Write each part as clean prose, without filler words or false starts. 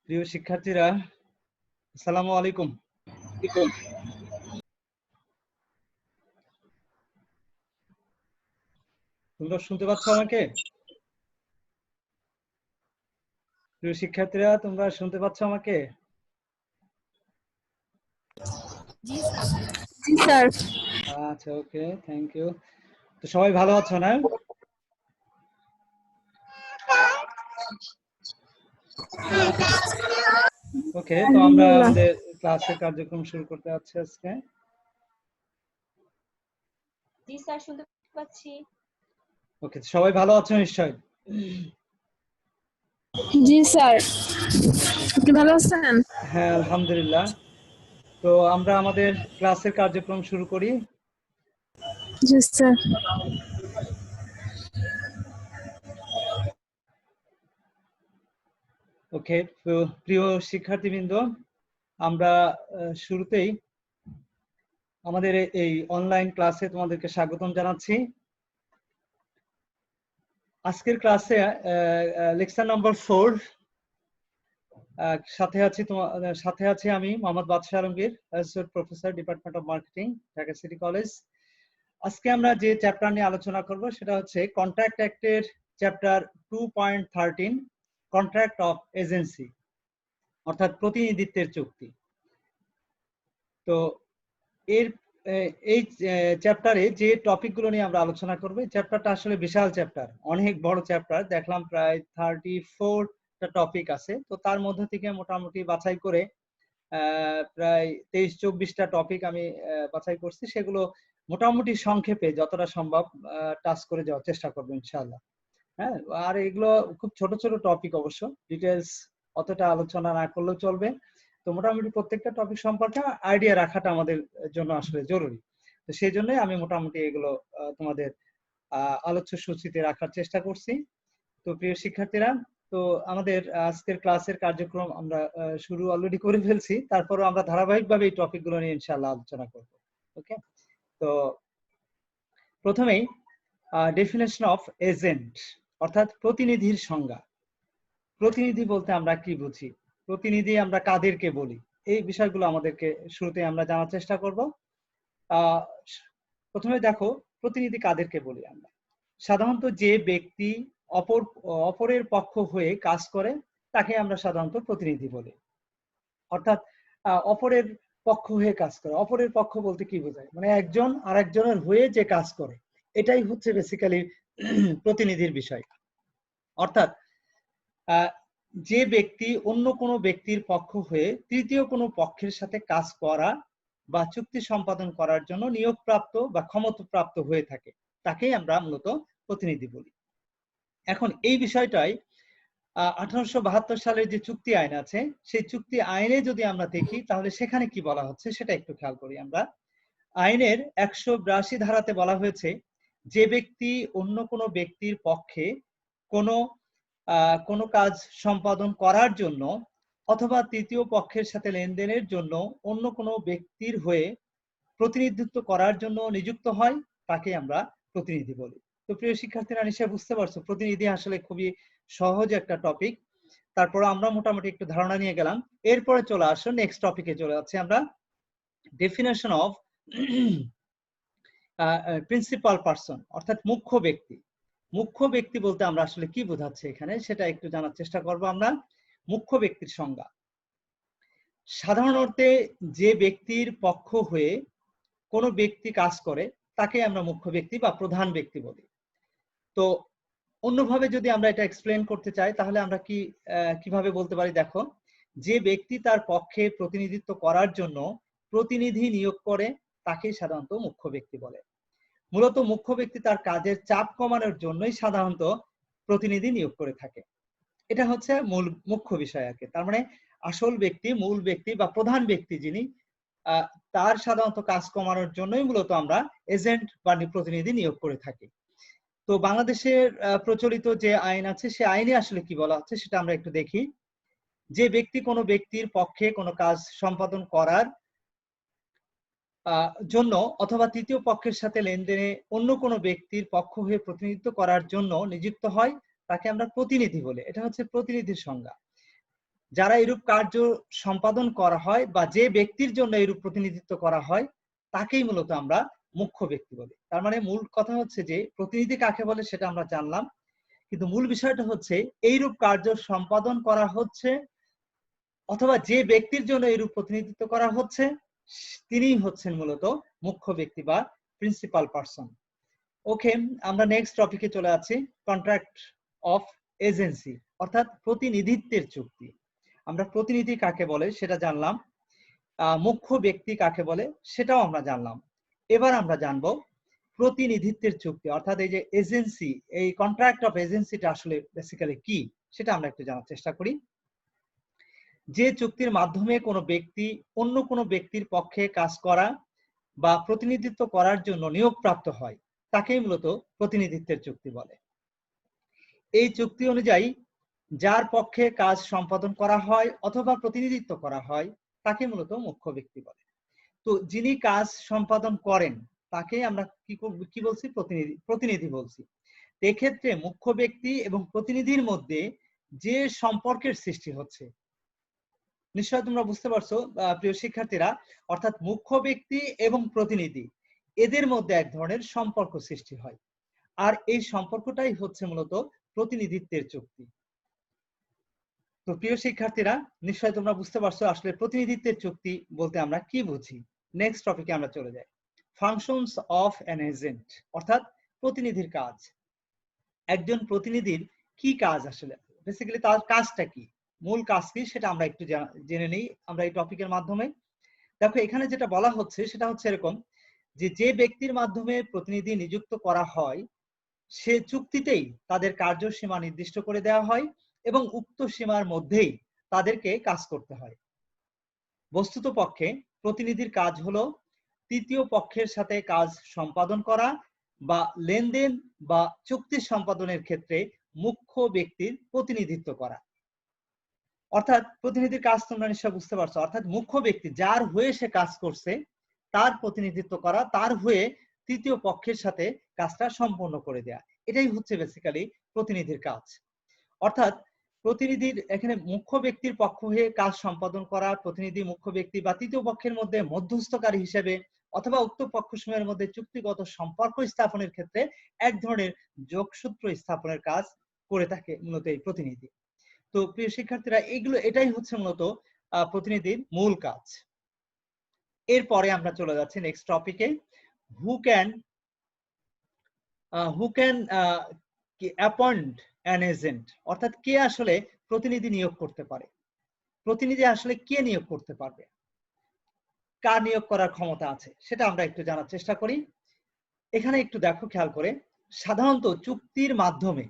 প্রিয় শিক্ষার্থীরা, আসসালামু আলাইকুম। তোমরা শুনতে পাচ্ছ আমাকে? প্রিয় শিক্ষার্থীরা, তোমরা শুনতে পাচ্ছ আমাকে? জি স্যার। আচ্ছা, ওকে, থ্যাংক ইউ। তো সবাই ভালো আছো না? ওকে, তো আমরা আমাদের ক্লাসের কার্যক্রম শুরু করতে যাচ্ছি আজকে। জি স্যার, শুনতে পাচ্ছি। ওকে, সবাই ভালো আছো নিশ্চয়? জি স্যার, আপনি ভালো আছেন? হ্যাঁ, আলহামদুলিল্লাহ। তো আমরা আমাদের ক্লাসের কার্যক্রম শুরু করি। জি স্যার। ওকে, তো প্রিয় শিক্ষার্থীবৃন্দ, আমরা শুরুতেই আমাদের এই অনলাইন ক্লাসে তোমাদেরকে স্বাগতম জানাচ্ছি। আজকের ক্লাসে লেকচার নাম্বার 4 সাথে আছি আমি Mohammad Badshah Alamgir, associate professor, department of marketing, Dhaka city college. আজকে আমরা যে চ্যাপ্টার নিয়ে আলোচনা করব সেটা হচ্ছে কন্ট্রাক্ট অ্যাক্টের চ্যাপ্টার 2.13, কন্ট্রাক্ট অফ এজেন্সি, অর্থাৎ প্রতিনিধিত্বের চুক্তি। তো এই চ্যাপ্টারে যে টপিকগুলো নিয়ে আমরা আলোচনা করব, চ্যাপ্টারটা আসলে বিশাল চ্যাপ্টার, অনেক বড় চ্যাপ্টার। দেখলাম প্রায় 34টা টপিক আছে। তো তার মধ্যে থেকে মোটামুটি বাছাই করে প্রায় 23-24টা টপিক আমি বাছাই করছি। সেগুলো মোটামুটি সংক্ষেপে যতটা সম্ভব টাচ করে যাওয়ার চেষ্টা করবো ইনশাআল্লাহ। হ্যাঁ, আর এগুলো খুব ছোট ছোট টপিক, অবশ্য ডিটেলস অতটা আলোচনা না করলেও চলবে। তো মোটামুটি প্রত্যেকটা টপিক সম্পর্কে আইডিয়া রাখাটা আমাদের জন্য আসলে জরুরি। তো সেই জন্যই আমি মোটামুটি এগুলো তোমাদের আলোচ্য সূচিতে রাখার চেষ্টা করছি। তো প্রিয় শিক্ষার্থীরা, তো আমাদের আজকের ক্লাসের কার্যক্রম আমরা শুরু অলরেডি করে ফেলছি। তারপরও আমরা ধারাবাহিকভাবে এই টপিকগুলো নিয়ে ইনশাআল্লাহ আলোচনা করব। ওকে, তো প্রথমেই ডেফিনেশন অফ এজেন্ট, অর্থাৎ প্রতিনিধির সংজ্ঞা। প্রতিনিধি বলতে আমরা কি বুঝি, প্রতিনিধি আমরা কাদেরকে বলি, এই বিষয়গুলো আমাদেরকে শুরুতে আমরা জানার চেষ্টা করব। প্রথমে দেখো, প্রতিনিধি কাদেরকে বলি আমরা। সাধারণত যে ব্যক্তি অপরের পক্ষ হয়ে কাজ করে তাকে আমরা সাধারণত প্রতিনিধি বলি। অর্থাৎ অপরের পক্ষ হয়ে কাজ করে। অপরের পক্ষ বলতে কি বোঝায়, মানে একজন আরেকজনের হয়ে যে কাজ করে, এটাই হচ্ছে বেসিক্যালি প্রতিনিধির বিষয়। অর্থাৎ যে ব্যক্তি অন্য কোনো ব্যক্তির পক্ষ হয়ে তৃতীয় কোনো পক্ষের সাথে কাজ করা বা চুক্তি সম্পাদন করার জন্য নিয়োগপ্রাপ্ত বা ক্ষমতাপ্রাপ্ত হয়ে থাকে, তাকেই আমরা মূলত প্রতিনিধি বলি। এখন এই বিষয়টাই 1872 সালের যে চুক্তি আইন আছে, সেই চুক্তি আইনে যদি আমরা দেখি তাহলে সেখানে কি বলা হচ্ছে সেটা একটু খেয়াল করি আমরা। আইনের 182 ধারাতে বলা হয়েছে, যে ব্যক্তি অন্য কোনো ব্যক্তির পক্ষে কোনো কাজ সম্পাদন করার জন্য অথবা তৃতীয় পক্ষের সাথে লেনদেনের জন্য অন্য কোনো ব্যক্তির হয়ে প্রতিনিধিত্ব করার জন্য নিযুক্ত হয়, তাকে আমরা প্রতিনিধি বলি। তো প্রিয় শিক্ষার্থীরা, নিশ্চয়ই বুঝতে পারছো প্রতিনিধি আসলে খুবই সহজ একটা টপিক। তারপর আমরা মোটামুটি একটু ধারণা নিয়ে গেলাম। এরপরে চলে আসো নেক্সট টপিকে, চলে যাচ্ছি আমরা। ডেফিনেশন অফ প্রিন্সিপাল পারসন, অর্থাৎ মুখ্য ব্যক্তি। মুখ্য ব্যক্তি বলতে আমরা আসলে কি বোঝাচ্ছি এখানে সেটা একটু জানার চেষ্টা করব আমরা। মুখ্য ব্যক্তির সংজ্ঞা, সাধারণ অর্থে যে ব্যক্তির পক্ষ হয়ে কোনো ব্যক্তি কাজ করে তাকে আমরা মুখ্য ব্যক্তি বা প্রধান ব্যক্তি বলি। তো অন্যভাবে যদি আমরা এটা এক্সপ্লেন করতে চাই তাহলে আমরা কিভাবে বলতে পারি, দেখো, যে ব্যক্তি তার পক্ষে প্রতিনিধিত্ব করার জন্য প্রতিনিধি নিয়োগ করে তাকে সাধারণত মুখ্য ব্যক্তি বলে। মূলত মুখ্য ব্যক্তি তার কাজের চাপ কমানোর জন্যই সাধারণত প্রতিনিধি নিয়োগ করে থাকে। এটা হচ্ছে মূল মুখ্য বিষয় আর কি। তার মানে আসল ব্যক্তি, মূল ব্যক্তি বা প্রধান ব্যক্তি যিনি, তার সাধারণত কাজ কমানোর জন্যই মূলত আমরা এজেন্ট বা প্রতিনিধি নিয়োগ করে থাকি। তো বাংলাদেশের প্রচলিত যে আইন আছে সে আইনে আসলে কি বলা হচ্ছে সেটা আমরা একটু দেখি। যে ব্যক্তি কোনো ব্যক্তির পক্ষে কোনো কাজ সম্পাদন করার জন্য অথবা তৃতীয় পক্ষের সাথে লেনদেনে অন্য কোনো ব্যক্তির পক্ষ হয়ে প্রতিনিধিত্ব করার জন্য নিযুক্ত হয় তাকে আমরা প্রতিনিধি বলি। এটা হচ্ছে প্রতিনিধির সংজ্ঞা। যারা এরূপ কার্য সম্পাদন করা হয় বা যে ব্যক্তির জন্য এরূপ প্রতিনিধিত্ব করা হয় তাকেই মূলত আমরা মুখ্য ব্যক্তি বলি। তার মানে মূল কথা হচ্ছে যে প্রতিনিধি কাকে বলে সেটা আমরা জানলাম, কিন্তু মূল বিষয়টা হচ্ছে এইরূপ কার্য সম্পাদন করা হচ্ছে অথবা যে ব্যক্তির জন্য এইরূপ প্রতিনিধিত্ব করা হচ্ছে তিনিই হচ্ছেন মূলত মুখ্য ব্যক্তি বা প্রিন্সিপাল পারসন। ওকে, আমরা নেক্সট টপিকে চলে যাচ্ছি, কন্ট্রাক্ট অফ এজেন্সি অর্থাৎ প্রতিনিধিত্বের চুক্তি। আমরা প্রতিনিধি কাকে বলে সেটা জানলাম, মুখ্য ব্যক্তি কাকে বলে সেটাও আমরা জানলাম। এবার আমরা জানবো প্রতিনিধিত্বের চুক্তি অর্থাৎ এই যে এজেন্সি, এই কন্ট্রাক্ট অফ এজেন্সিটা আসলে বেসিক্যালি কি সেটা আমরা একটু জানার চেষ্টা করি। যে চুক্তির মাধ্যমে কোনো ব্যক্তি অন্য কোনো ব্যক্তির পক্ষে কাজ করা বা প্রতিনিধিত্ব করার জন্য নিয়োগপ্রাপ্ত হয় তাকেই মূলত প্রতিনিধিত্বের চুক্তি বলে। এই চুক্তি অনুযায়ী যার পক্ষে কাজ সম্পাদন করা হয় অথবা প্রতিনিধিত্ব করা হয় তাকে মূলত মুখ্য ব্যক্তি বলে। তো যিনি কাজ সম্পাদন করেন তাকে আমরা কি বলছি? প্রতিনিধি বলছি। এক্ষেত্রে মুখ্য ব্যক্তি এবং প্রতিনিধির মধ্যে যে সম্পর্কের সৃষ্টি হচ্ছে, নিশ্চয় তোমরা বুঝতে পারছো প্রিয় শিক্ষার্থীরা, অর্থাৎ মুখ্য ব্যক্তি এবং প্রতিনিধি এদের মধ্যে এক ধরনের সম্পর্ক সৃষ্টি হয়, আর এই সম্পর্কটাই হচ্ছে মূলত প্রতিনিধিত্বের চুক্তি। তো প্রিয় শিক্ষার্থীরা, নিশ্চয় তোমরা বুঝতে পারছো আসলে প্রতিনিধিত্বের চুক্তি বলতে আমরা কি বুঝি। নেক্সট টপিকে আমরা চলে যাই, ফাংশনস অফ অ্যান এজেন্ট অর্থাৎ প্রতিনিধির কাজ। একজন প্রতিনিধির কি কাজ, আসলে বেসিক্যালি তার কাজটা কি, মূল কাজ কি সেটা আমরা একটু জেনে নিই আমরা এই টপিকের মাধ্যমে। দেখো এখানে যেটা বলা হচ্ছে সেটা হচ্ছে এরকম যে যে ব্যক্তির মাধ্যমে প্রতিনিধি নিযুক্ত করা হয় সে চুক্তিতেই তাদের কার্যসীমা নির্দিষ্ট করে দেওয়া হয় এবং উক্ত সীমার মধ্যেই তাদেরকে কাজ করতে হয়। বস্তুত পক্ষে প্রতিনিধির কাজ হলো তৃতীয় পক্ষের সাথে কাজ সম্পাদন করা বা লেনদেন বা চুক্তি সম্পাদনের ক্ষেত্রে মুখ্য ব্যক্তির প্রতিনিধিত্ব করা। অর্থাৎ প্রতিনিধির কাজ তোমরা নিশ্চয় বুঝতে পারছো, অর্থাৎ মুখ্য ব্যক্তি যার হয়ে সে কাজ করছে তার প্রতিনিধিত্ব করা, তার হয়ে তৃতীয় পক্ষের সাথে কাজটা সম্পন্ন করে দেয়া, এটাই হচ্ছে বেসিক্যালি প্রতিনিধির কাজ। অর্থাৎ প্রতিনিধির এখানে মুখ্য ব্যক্তির পক্ষ হয়ে কাজ সম্পাদন করা, প্রতিনিধি মুখ্য ব্যক্তি বা তৃতীয় পক্ষের মধ্যে মধ্যস্থকারী হিসেবে অথবা উক্ত পক্ষসমূহের মধ্যে চুক্তিগত সম্পর্ক স্থাপনের ক্ষেত্রে এক ধরনের যোগসূত্র স্থাপনের কাজ করে থাকে মূলত এই প্রতিনিধি। তো প্রিয় শিক্ষার্থীরা, এটাই হচ্ছে মূলত প্রতিনিধির মূল কাজ। এরপরে আমরা চলে যাচ্ছি নেক্সট টপিকে, who can appoint an agent অর্থাৎ কে আসলে প্রতিনিধি নিয়োগ করতে পারে, প্রতিনিধি আসলে কে নিয়োগ করতে পারবে, কার নিয়োগ করার ক্ষমতা আছে সেটা আমরা একটু জানার চেষ্টা করি। এখানে একটু দেখো খেয়াল করে, সাধারণত চুক্তির মাধ্যমে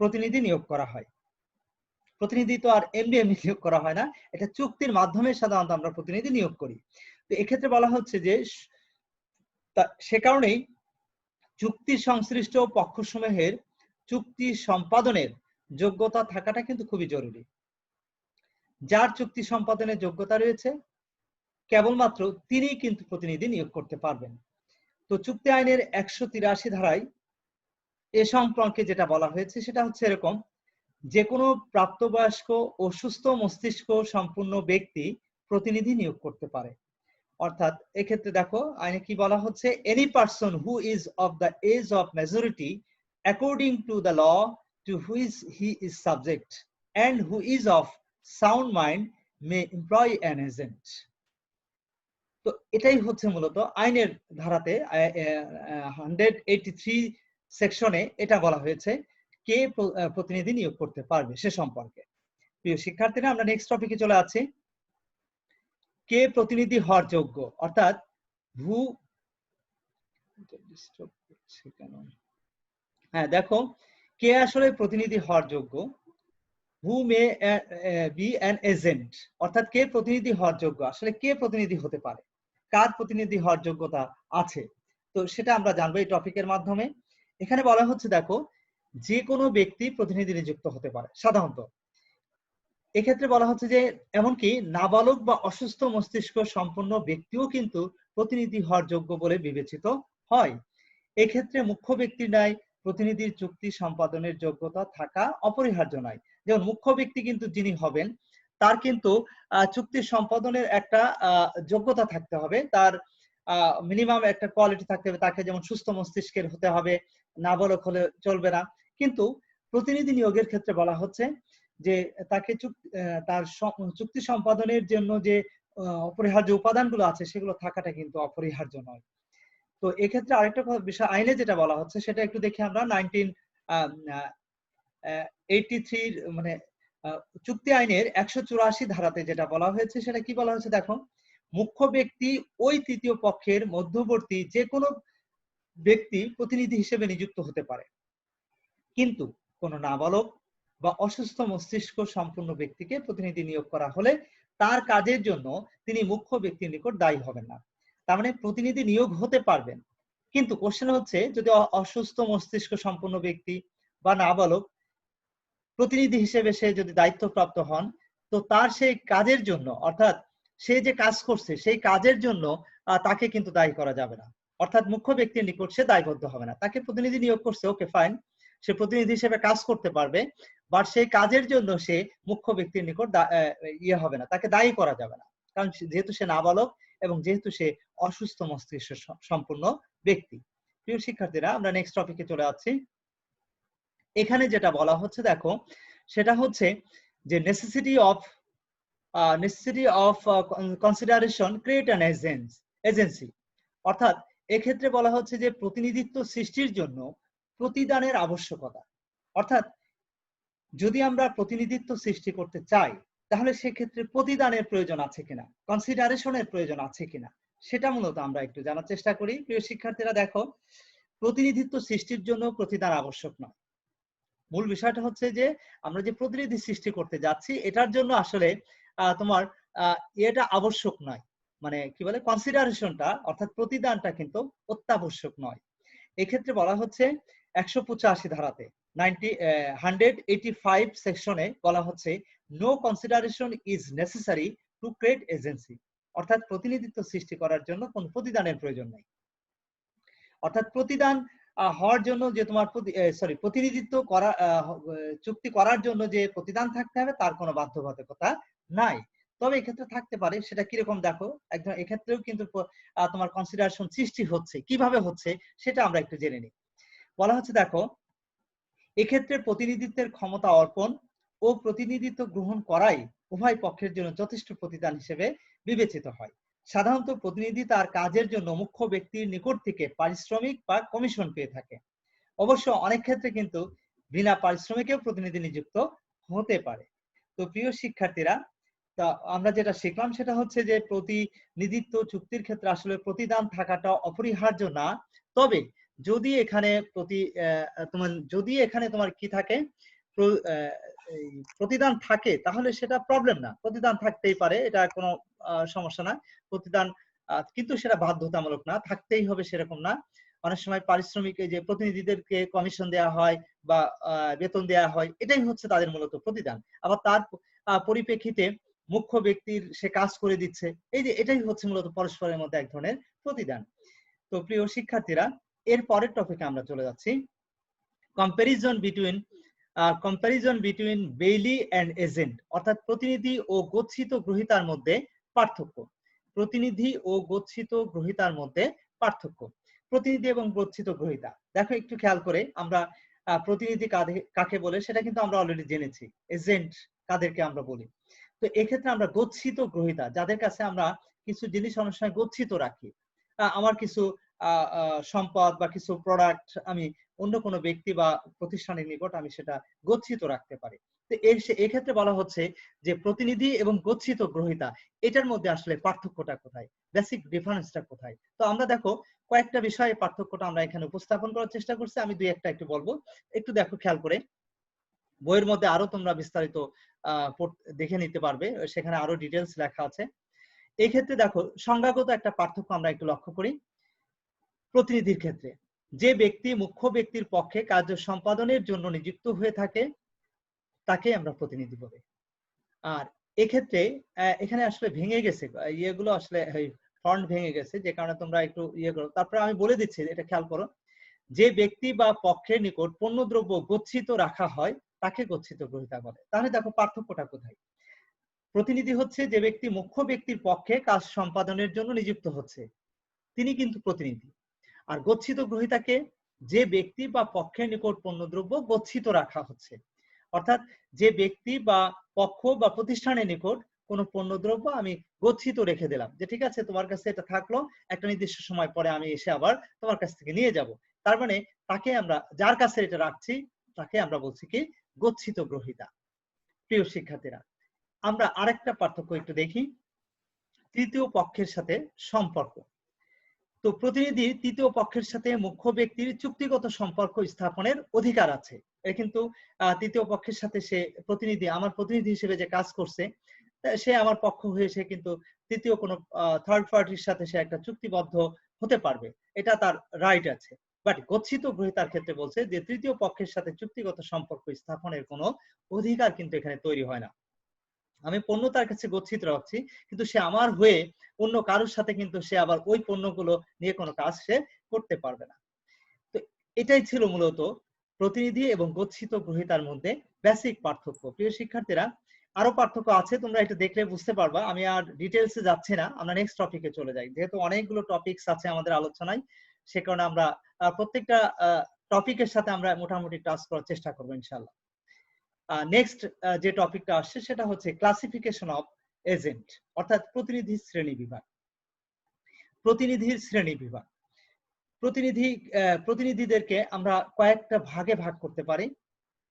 প্রতিনিধি নিয়োগ করা হয়। প্রতিনিধি তো আর এমনি এমনি নিয়োগ করা হয় না, এটা চুক্তির মাধ্যমে সাধারণত আমরা প্রতিনিধি নিয়োগ করি। তো এক্ষেত্রে বলা হচ্ছে যে সে কারণেই চুক্তি সংশ্লিষ্ট পক্ষসমূহের চুক্তি সম্পাদনের যোগ্যতা থাকাটা কিন্তু খুবই জরুরি। যার চুক্তি সম্পাদনের যোগ্যতা রয়েছে কেবলমাত্র তিনিই কিন্তু প্রতিনিধি নিয়োগ করতে পারবেন। তো চুক্তি আইনের 183 ধারায় এ সম্পর্কে যেটা বলা হয়েছে সেটা হচ্ছে এরকম, যে কোনো প্রাপ্তবয়স্ক ও সুস্থ মস্তিষ্ক সম্পূর্ণ ব্যক্তি প্রতিনিধি নিয়োগ করতে পারে। অর্থাৎ এক্ষেত্রে দেখো আইনে কি বলা হচ্ছে, any person who is of the age of majority according to the law to which he is subject and who is of sound mind may employ an agent. তো এটাই হচ্ছে মূলত আইনের ধারাতে 183 সেকশনে এটা বলা হয়েছে কে প্রতিনিধি নিয়োগ করতে পারবে সে সম্পর্কে। প্রিয় শিক্ষার্থীরা, আমরা নেক্সট টপিকে চলে আসছি, কে প্রতিনিধি হওয়ার যোগ্য অর্থাৎ হ্যাঁ দেখো কে আসলে প্রতিনিধি হওয়ার যোগ্য, হু মে বি অ্যান এজেন্ট অর্থাৎ কে প্রতিনিধি হওয়ার যোগ্য, আসলে কে প্রতিনিধি হতে পারে, কার প্রতিনিধি হওয়ার যোগ্যতা আছে, তো সেটা আমরা জানবো এই টপিকের মাধ্যমে। এখানে বলা হচ্ছে দেখো যে কোনো ব্যক্তি প্রতিনিধি নিযুক্ত হতে পারে সাধারণত। এক্ষেত্রে বলা হচ্ছে যে এমনকি নাবালক বা অসুস্থ মস্তিষ্ক সম্পন্ন ব্যক্তিও কিন্তু প্রতিনিধি হওয়ার যোগ্য বলে বিবেচিত হয়। এক্ষেত্রে মুখ্য ব্যক্তির ন্যায় প্রতিনিধির চুক্তি সম্পাদনের যোগ্যতা থাকা অপরিহার্য নয়। যেমন মুখ্য ব্যক্তি কিন্তু যিনি হবেন তার কিন্তু চুক্তি সম্পাদনের একটা যোগ্যতা থাকতে হবে, তার মিনিমাম একটা কোয়ালিটি থাকতে হবে। তাকে যেমন সুস্থ মস্তিষ্কের হতে হবে, নাবালক হলে চলবে না। কিন্তু প্রতিনিধি নিয়োগের ক্ষেত্রে বলা হচ্ছে যে তাকে তার চুক্তি সম্পাদনের জন্য যে অপরিহার্য উপাদানগুলো আছে সেগুলো থাকাটা কিন্তু অপরিহার্য নয়। তো এক্ষেত্রে আরেকটা বিষয় আইনে যেটা বলা হচ্ছে সেটা একটু দেখি আমরা। 1983 মানে চুক্তি আইনের 184 ধারাতে যেটা বলা হয়েছে সেটা কি বলা হয়েছে দেখো, মুখ্য ব্যক্তি ওই তৃতীয় পক্ষের মধ্যবর্তী যে কোনো ব্যক্তি প্রতিনিধি হিসেবে নিযুক্ত হতে পারে, কিন্তু কোনো নাবালক বা অসুস্থ মস্তিষ্ক সম্পন্ন ব্যক্তিকে প্রতিনিধি নিয়োগ করা হলে তার কাজের জন্য তিনি মুখ্য ব্যক্তির নিকট দায়ী হবেন না। তার মানে প্রতিনিধি নিয়োগ হতে পারবেন, কিন্তু কোশ্চেন হচ্ছে যদি অসুস্থ মস্তিষ্ক সম্পন্ন ব্যক্তি বা নাবালক প্রতিনিধি হিসেবে সে যদি দায়িত্বপ্রাপ্ত হন, তো তার সেই কাজের জন্য, অর্থাৎ সে যে কাজ করছে সেই কাজের জন্য তাকে কিন্তু দায়ী করা যাবে না। অর্থাৎ মুখ্য ব্যক্তির নিকট সে দায়বদ্ধ হবে না। তাকে প্রতিনিধি নিয়োগ করছে, ওকে ফাইন, সে প্রতিনিধি হিসেবে কাজ করতে পারবে, বাট সেই কাজের জন্য সে মুখ্য ব্যক্তির নিকট হবে না, তাকে দায়ী করা যাবে না, কারণ যেহেতু সে নাবালক এবং যেহেতু সে অসুস্থ মস্তিষ্ক সম্পূর্ণ ব্যক্তি। প্রিয় শিক্ষার্থীরা, আমরা নেক্সট টপিকে চলে যাচ্ছি। এখানে যেটা বলা হচ্ছে দেখো, সেটা হচ্ছে যে necessity of consideration create an agency. অর্থাৎ এক্ষেত্রে বলা হচ্ছে যে প্রতিনিধিত্ব সৃষ্টির জন্য প্রতিদানের আবশ্যকতা। অর্থাৎ যদি আমরা প্রতিনিধিত্ব সৃষ্টি করতে চাই তাহলে সেক্ষেত্রে প্রতিদানের প্রয়োজন আছে কিনা, কনসিডারেশনের প্রয়োজন আছে কিনা, সেটা মূলত আমরা একটু জানার চেষ্টা করি। প্রিয় শিক্ষার্থীরা দেখো, প্রতিনিধিত্ব সৃষ্টির জন্য প্রতিদান আবশ্যক নয়। মূল বিষয়টা হচ্ছে যে আমরা যে প্রতিনিধি সৃষ্টি করতে যাচ্ছি এটার জন্য আসলে তোমার এটা আবশ্যক নয়, মানে কি বলে কনসিডারেশনটা অর্থাৎ প্রতিদানটা কিন্তু অত্যাবশ্যক নয়। এক্ষেত্রে বলা হচ্ছে 185 ধারাতে 185 সেকশনে বলা হচ্ছে no consideration is necessary to create agency. অর্থাৎ প্রতিনিধিত্ব সৃষ্টি করার জন্য কোনো প্রতিদানের প্রয়োজন নেই। অর্থাৎ প্রতিদান হওয়ার জন্য যে তোমার প্রতিনিধিত্ব করা চুক্তি করার জন্য যে প্রতিদান থাকতে হবে তার কোনো বাধ্যবাধকতা নাই। তবে এক্ষেত্রে থাকতে পারে, সেটা কিরকম দেখো, একদম এক্ষেত্রেও কিন্তু তোমার কনসিডারেশন সৃষ্টি হচ্ছে, কিভাবে হচ্ছে সেটা আমরা একটু জেনে নিই। বলা হচ্ছে দেখো, এক্ষেত্রে প্রতিনিধিত্বের ক্ষমতা অর্পণ ও প্রতিনিধিত্ব গ্রহণ করাই উভয় পক্ষের জন্য যথেষ্ট প্রতিদান হিসেবে বিবেচিত হয়। সাধারণত প্রতিনিধি তার কাজের জন্য মুখ্য ব্যক্তির নিকট থেকে পারিশ্রমিক বা কমিশন পেয়ে থাকে। অবশ্য অনেক ক্ষেত্রে কিন্তু বিনা পারিশ্রমিকেও প্রতিনিধি নিযুক্ত হতে পারে। তো প্রিয় শিক্ষার্থীরা, তা আমরা যেটা শিখলাম সেটা হচ্ছে যে প্রতিনিধিত্ব চুক্তির ক্ষেত্রে আসলে প্রতিদান থাকাটা অপরিহার্য না। তবে যদি এখানে তোমার কি থাকে, প্রতিদান থাকে তাহলে সেটা প্রবলেম না, প্রতিদান থাকতেই পারে, এটা কোনো সমস্যা না। প্রতিদান কিন্তু সেটা বাধ্যতামূলক না, থাকতেই হবে সেরকম না। অনেক সময় পারিশ্রমিক যে প্রতিনিধিদেরকে কমিশন দেওয়া হয় বা বেতন দেওয়া হয়, এটাই হচ্ছে তাদের মূলত প্রতিদান। আবার তার পরিপ্রেক্ষিতে মুখ্য ব্যক্তির সে কাজ করে দিচ্ছে, এই যে এটাই হচ্ছে মূলত পরস্পরের মধ্যে এক ধরনের প্রতিদান। তো প্রিয় শিক্ষার্থীরা, এর পরের টপিকে আমরা চলে যাচ্ছি, comparison between bailee and agent. অর্থাৎ প্রতিনিধি ও গচ্ছিত গ্রহীতার মধ্যে পার্থক্য। প্রতিনিধি ও গচ্ছিত গ্রহীতার মধ্যে পার্থক্য। প্রতিনিধি এবং গচ্ছিত গ্রহীতা, দেখো একটু খেয়াল করে, আমরা প্রতিনিধি কাকে বলে সেটা কিন্তু আমরা অলরেডি জেনেছি, এজেন্ট কাদেরকে আমরা বলি। তো এক্ষেত্রে আমরা গচ্ছিত গ্রহীতা, যাদের কাছে আমরা কিছু জিনিস অনেক সময় গচ্ছিত রাখি, আমার কিছু সম্পদ বা কিছু প্রোডাক্ট আমি অন্য কোনো ব্যক্তি বা প্রতিষ্ঠানের নিকট আমি সেটা গচ্ছিত রাখতে পারি। তো এক্ষেত্রে বলা হচ্ছে যে প্রতিনিধি এবং গচ্ছিত গ্রহীতা, এটার মধ্যে আসলে পার্থক্যটা কোথায়, বেসিক ডিফারেন্সটা কোথায়। তো আমরা দেখো কয়েকটা বিষয়ে পার্থক্যটা আমরা এখানে উপস্থাপন করার চেষ্টা করছি, আমি দুই একটা একটু বলবো, একটু দেখো খেয়াল করে। বইয়ের মধ্যে আরো তোমরা বিস্তারিত দেখে নিতে পারবে, সেখানে আরো ডিটেলস লেখা আছে। এই ক্ষেত্রে দেখো সংজ্ঞাগত একটা পার্থক্য আমরা একটু লক্ষ্য করি। প্রতিনিধির ক্ষেত্রে যে ব্যক্তি মুখ্য ব্যক্তির পক্ষে কার্য সম্পাদনের জন্য নিযুক্ত হয়ে থাকে তাকে আমরা প্রতিনিধি বলি। আর এক্ষেত্রে এখানে আসলে ভেঙে গেছে, ইয়েগুলো আসলে ফন্ট ভেঙে গেছে, যে কারণে তোমরা একটু ইয়ে করো, তারপরে আমি বলে দিচ্ছি, এটা খেয়াল করো। যে ব্যক্তি বা পক্ষের নিকট পণ্যদ্রব্য গচ্ছিত রাখা হয় তাকে গচ্ছিত গ্রহীতা বলে। তাহলে দেখো পার্থক্যটা কোথায়। প্রতিনিধি হচ্ছে যে ব্যক্তি মুখ্য ব্যক্তির পক্ষে কাজ সম্পাদনের জন্য নিযুক্ত হচ্ছে, তিনি কিন্তু প্রতিনিধি। আর গচ্ছিত গ্রহীতাকে যে ব্যক্তি বা পক্ষের নিকট পণ্যদ্রব্য গচ্ছিত রাখা হচ্ছে, অর্থাৎ যে ব্যক্তি বা পক্ষ বা প্রতিষ্ঠানের নিকট কোনো পণ্যদ্রব্য আমি গচ্ছিত রেখে দিলাম, যে ঠিক আছে তোমার কাছে এটা থাকলো, একটা নির্দিষ্ট সময় পরে আমি এসে আবার তোমার কাছ থেকে নিয়ে যাব। তার মানে তাকে আমরা, যার কাছে এটা রাখছি, তাকে আমরা বলছি কি গচ্ছিত গ্রহীতা। প্রিয় শিক্ষার্থীরা, আমরা আরেকটা পার্থক্য একটু দেখি, তৃতীয় পক্ষের সাথে সম্পর্ক। তো প্রতিনিধি তৃতীয় পক্ষের সাথে মুখ্য ব্যক্তির চুক্তিগত সম্পর্ক স্থাপনের অধিকার আছে। এ কিন্তু তৃতীয় পক্ষের সাথে সে প্রতিনিধি, আমার প্রতিনিধি হিসেবে যে কাজ করছে, সে আমার পক্ষ হয়ে সে কিন্তু তৃতীয় কোনো থার্ড পার্টির সাথে সে একটা চুক্তিবদ্ধ হতে পারবে, এটা তার রাইট আছে। বাট গচ্ছিত গ্রহীতার ক্ষেত্রে বলছে যে তৃতীয় পক্ষের সাথে চুক্তিগত সম্পর্ক স্থাপনের কোনো অধিকার কিন্তু এখানে তৈরি হয় না। আমি পণ্য তার কাছে গচ্ছিত রাখছি, কিন্তু সে আমার হয়ে অন্য কারোর সাথে কিন্তু সে আবার ওই পণ্যগুলো নিয়ে কোনো কাজ সে করতে পারবে না। তো এটাই ছিল মূলত প্রতিনিধি এবং গচ্ছিত গ্রহীতার মধ্যে বেসিক পার্থক্য। প্রিয় শিক্ষার্থীরা, আরো পার্থক্য আছে, তোমরা এটা দেখলে বুঝতে পারবা। আমি আর ডিটেলসে যাচ্ছি না, আমরা নেক্সট টপিকে চলে যাই। যেহেতু অনেকগুলো টপিকস আছে আমাদের আলোচনায়, সে কারণে আমরা প্রত্যেকটা টপিকের সাথে আমরা মোটামুটি টাচ করার চেষ্টা করবো ইনশাআল্লাহ। নেক্সট যে টপিকটা আসছে সেটা হচ্ছে ক্লাসিফিকেশন অফ এজেন্ট, অর্থাৎ প্রতিনিধি শ্রেণী বিভাগ। প্রতিনিধির শ্রেণী বিভাগ, প্রতিনিধিদেরকে আমরা কয়েকটা ভাগে ভাগ করতে পারি।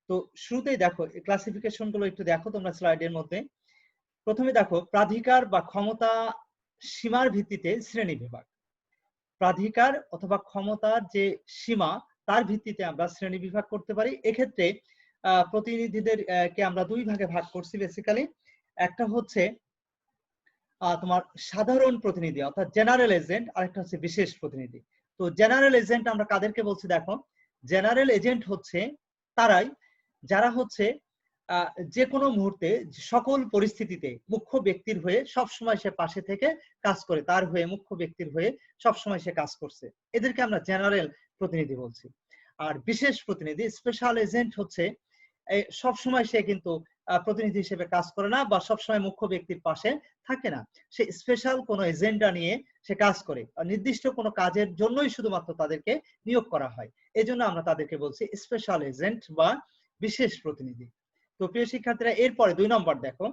তো শুরুতেই দেখো ক্লাসিফিকেশন গুলো একটু দেখো তোমরা স্লাইডের মধ্যে। প্রথমে দেখো প্রাধিকার বা ক্ষমতা সীমার ভিত্তিতে শ্রেণী বিভাগ। প্রাধিকার অথবা ক্ষমতার যে সীমা, তার ভিত্তিতে আমরা শ্রেণী বিভাগ করতে পারি। এক্ষেত্রে প্রতিনিধিদের কে আমরা দুই ভাগে ভাগ করছি বেসিক্যালি। একটা হচ্ছে তোমার সাধারণ প্রতিনিধি অর্থাৎ জেনারেল এজেন্ট, আর একটা হচ্ছে বিশেষ প্রতিনিধি। তো জেনারেল এজেন্ট আমরা কাদেরকে বলছি দেখো, জেনারেল এজেন্ট হচ্ছে তারাই যারা হচ্ছে যে কোনো মুহূর্তে সকল পরিস্থিতিতে মুখ্য ব্যক্তির হয়ে সবসময় সে পাশে থেকে কাজ করে, তার হয়ে মুখ্য ব্যক্তির হয়ে সবসময় সে কাজ করছে, এদেরকে আমরা জেনারেল প্রতিনিধি বলছি। আর বিশেষ প্রতিনিধি স্পেশাল এজেন্ট হচ্ছে সবসময় সে কিন্তু প্রতিনিধি হিসেবে কাজ করে না বা সবসময় মুখ্য ব্যক্তির পাশে থাকে না, সে স্পেশাল কোনো এজেন্ডা নিয়ে সে কাজ করে, নির্দিষ্ট কোনো কাজের জন্যই শুধুমাত্র তাদেরকে নিয়োগ করা হয়, এজন্য আমরা তাদেরকে বলছি স্পেশাল এজেন্ট বা বিশেষ প্রতিনিধি। তো প্রিয় শিক্ষার্থীরা, এরপরে 2 নম্বর দেখো,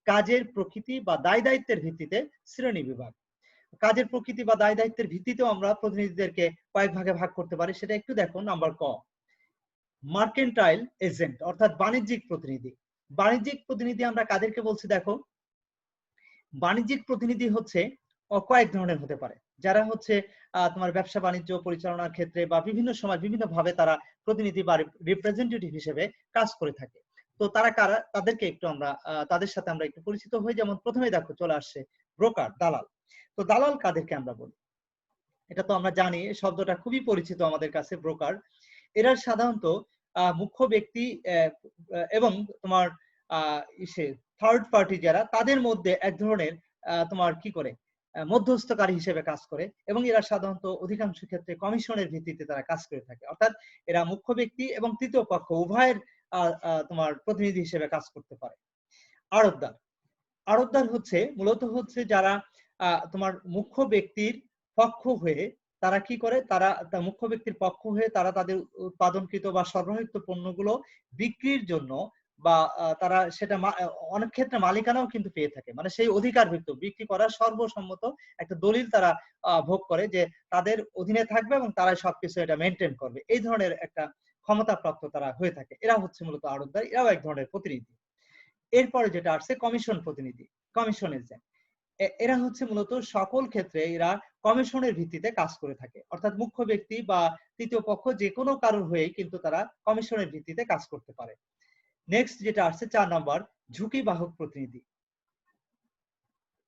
কাজের প্রকৃতি বা দায় দায়িত্বের ভিত্তিতে শ্রেণী বিভাগ। কাজের প্রকৃতি বা দায় দায়িত্বের ভিত্তিতেও আমরা প্রতিনিধিদেরকে কয়েক ভাগে ভাগ করতে পারি, সেটা একটু দেখো। নাম্বার ক, মার্কেন্টাইল এজেন্ট অর্থাৎ বাণিজ্যিক প্রতিনিধি। বাণিজ্যিক প্রতিনিধি আমরা কাদেরকে বলছি দেখো, বাণিজ্যিক প্রতিনিধি হচ্ছে কয়েক ধরনের হতে পারে, যারা হচ্ছে তোমার ব্যবসা বাণিজ্য পরিচালনার ক্ষেত্রে বা বিভিন্ন সময় বিভিন্ন ভাবে তারা প্রতিনিধি বা রিপ্রেজেন্টেটিভ হিসেবে কাজ করে থাকে। তো তারা কারা, তাদেরকে একটু আমরা তাদের সাথে আমরা একটু পরিচিত হই। যেমন প্রথমে দেখো চলে আসছে ব্রোকার, দালাল। তো দালাল কাদেরকে আমরা বলি, এটা তো আমরা জানি, শব্দটা খুবই পরিচিত আমাদের কাছে, ব্রোকার। এরা সাধারণত মুখ্য ব্যক্তি এবং তোমার ইসে থার্ড পার্টি যারা, তাদের মধ্যে এক ধরনের তোমার কি করে মধ্যস্থকারী হিসেবে কাজ করে, এবং এরা সাধারণত অধিকাংশ ক্ষেত্রে কমিশনের ভিত্তিতে তারা কাজ করে থাকে, অর্থাৎ এরা মুখ্য ব্যক্তি এবং তৃতীয় পক্ষ উভয়ের তোমার প্রতিনিধি হিসেবে কাজ করতে পারে। আড়তদার, আড়তদার হচ্ছে মূলত হচ্ছে যারা তোমার মুখ্য ব্যক্তির পক্ষ হয়ে তারা কি করে, তারা মুখ্য ব্যক্তির পক্ষ হয়ে তারা তাদের উৎপাদনকৃত বা সরবরাহিত পণ্যগুলো বিক্রির জন্য বা তারা সেটা অনেক ক্ষেত্রে মালিকানাও কিন্তু পেয়ে থাকে, মানে সেই অধিকারভুক্ত বিক্রি করার সর্বসম্মত একটা দলিল তারা ভোগ করে যে তাদের অধীনে থাকবে এবং তারা সবকিছু এটা মেনটেন করবে, এই ধরনের একটা ক্ষমতাপ্রাপ্ত তারা হয়ে থাকে। এরা হচ্ছে মূলত আড়তদার, এরাও এক ধরনের প্রতিনিধি। এরপরে যেটা আসছে কমিশন প্রতিনিধি, কমিশন এজেন্ট। এরা হচ্ছে মূলত সকল ক্ষেত্রে এরা কমিশনের ভিত্তিতে কাজ করে থাকে, অর্থাৎ মুখ্য ব্যক্তি বা তৃতীয় পক্ষ যে কোনো কারোর হয়ে কিন্তু তারা কমিশনের ভিত্তিতে কাজ করতে পারে। নেক্সট যেটা আসছে 4 নম্বর, ঝুঁকি বাহক প্রতিনিধি।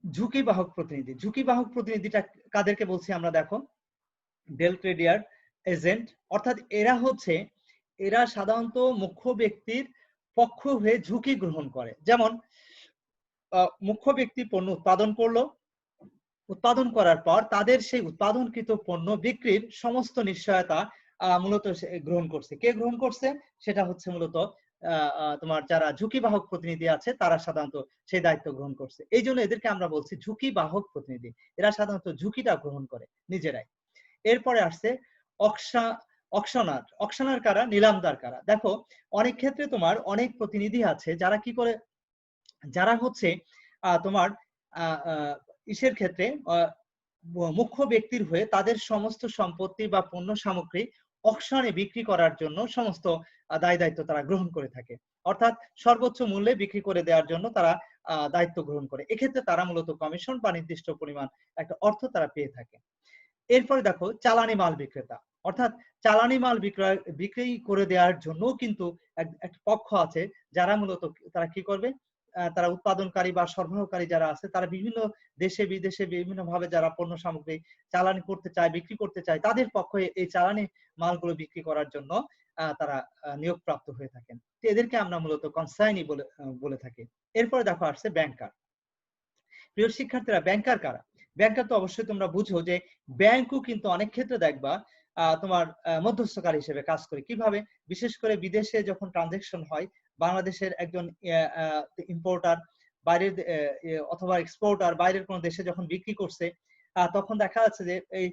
ঝুঁকি বাহক প্রতিনিধি, ঝুঁকি বাহক প্রতিনিধিটা কাদেরকে বলছি আমরা দেখো, ডেল ট্রেডিয়ার এজেন্ট, অর্থাৎ এরা হচ্ছে, এরা সাধারণত মুখ্য ব্যক্তির পক্ষ হয়ে ঝুঁকি গ্রহণ করে। যেমন মুখ্য ব্যক্তি পণ্য উৎপাদন করলো, উৎপাদন করার পর তাদের সেই উৎপাদনকৃত পণ্য বিক্রির সমস্ত নিশ্চয়তা মূলত গ্রহণ করছে। কে গ্রহণ করছে? সেটা হচ্ছে মূলত তোমার যারা ঝুঁকিবাহক প্রতিনিধি আছে তারা সাধারণত সেই দায়িত্ব গ্রহণ করছে। এই জন্য এদেরকে আমরা বলছি ঝুঁকিবাহক প্রতিনিধি। এরা সাধারণত ঝুঁকিটা গ্রহণ করে নিজেরাই। এরপরে আসছে অকশনার। অকশনার কারা? নিলামদার কারা? দেখো অনেক ক্ষেত্রে তোমার অনেক প্রতিনিধি আছে যারা কি করে, যারা হচ্ছে তোমার ইসের ক্ষেত্রে মুখ্য ব্যক্তির হয়ে তাদের সমস্ত সম্পত্তি বা পণ্য সামগ্রী অকশনে বিক্রি করার জন্য সমস্ত দায় দায়িত্ব তারা গ্রহণ করে থাকে, অর্থাৎ সর্বোচ্চ মূল্যে বিক্রি করে দেওয়ার জন্য তারা দায়িত্ব গ্রহণ করে। এক্ষেত্রে তারা মূলত কমিশন বা নির্দিষ্ট পরিমাণ একটা অর্থ তারা পেয়ে থাকে। এরপরে দেখো চালানি মাল বিক্রেতা, অর্থাৎ চালানি মাল বিক্রি করে দেওয়ার জন্য কিন্তু একটা পক্ষ আছে যারা মূলত তারা কি করবে, তারা উৎপাদনকারী বা সরবরাহকারী যারা আছে তারা বিভিন্ন দেশে বিদেশে বিভিন্ন ভাবে যারা পণ্য সামগ্রী চালানি করতে চায়, বিক্রি করতে চায়, তাদের পক্ষে এই চালানি মালগুলো বিক্রি করার জন্য তারা নিয়োগপ্রাপ্ত হয়ে থাকেন। এদেরকে আমরা মূলত কনসাইনি বলে থাকি। এরপরে দেখো আসছে ব্যাংকার। প্রিয় শিক্ষার্থীরা, ব্যাংকার কারা? ব্যাংকার তো অবশ্যই তোমরা বুঝো যে ব্যাংকও কিন্তু অনেক ক্ষেত্রে দেখবা তোমার মধ্যস্থকারী হিসেবে কাজ করে। কিভাবে? বিশেষ করে বিদেশে যখন ট্রানজাকশন হয়, বাংলাদেশের একজন ইম্পোর্টার বাইরের অথবা এক্সপোর্টার বাইরের কোনো দেশে যখন বিক্রি করছে, তখন দেখা যাচ্ছে যে এই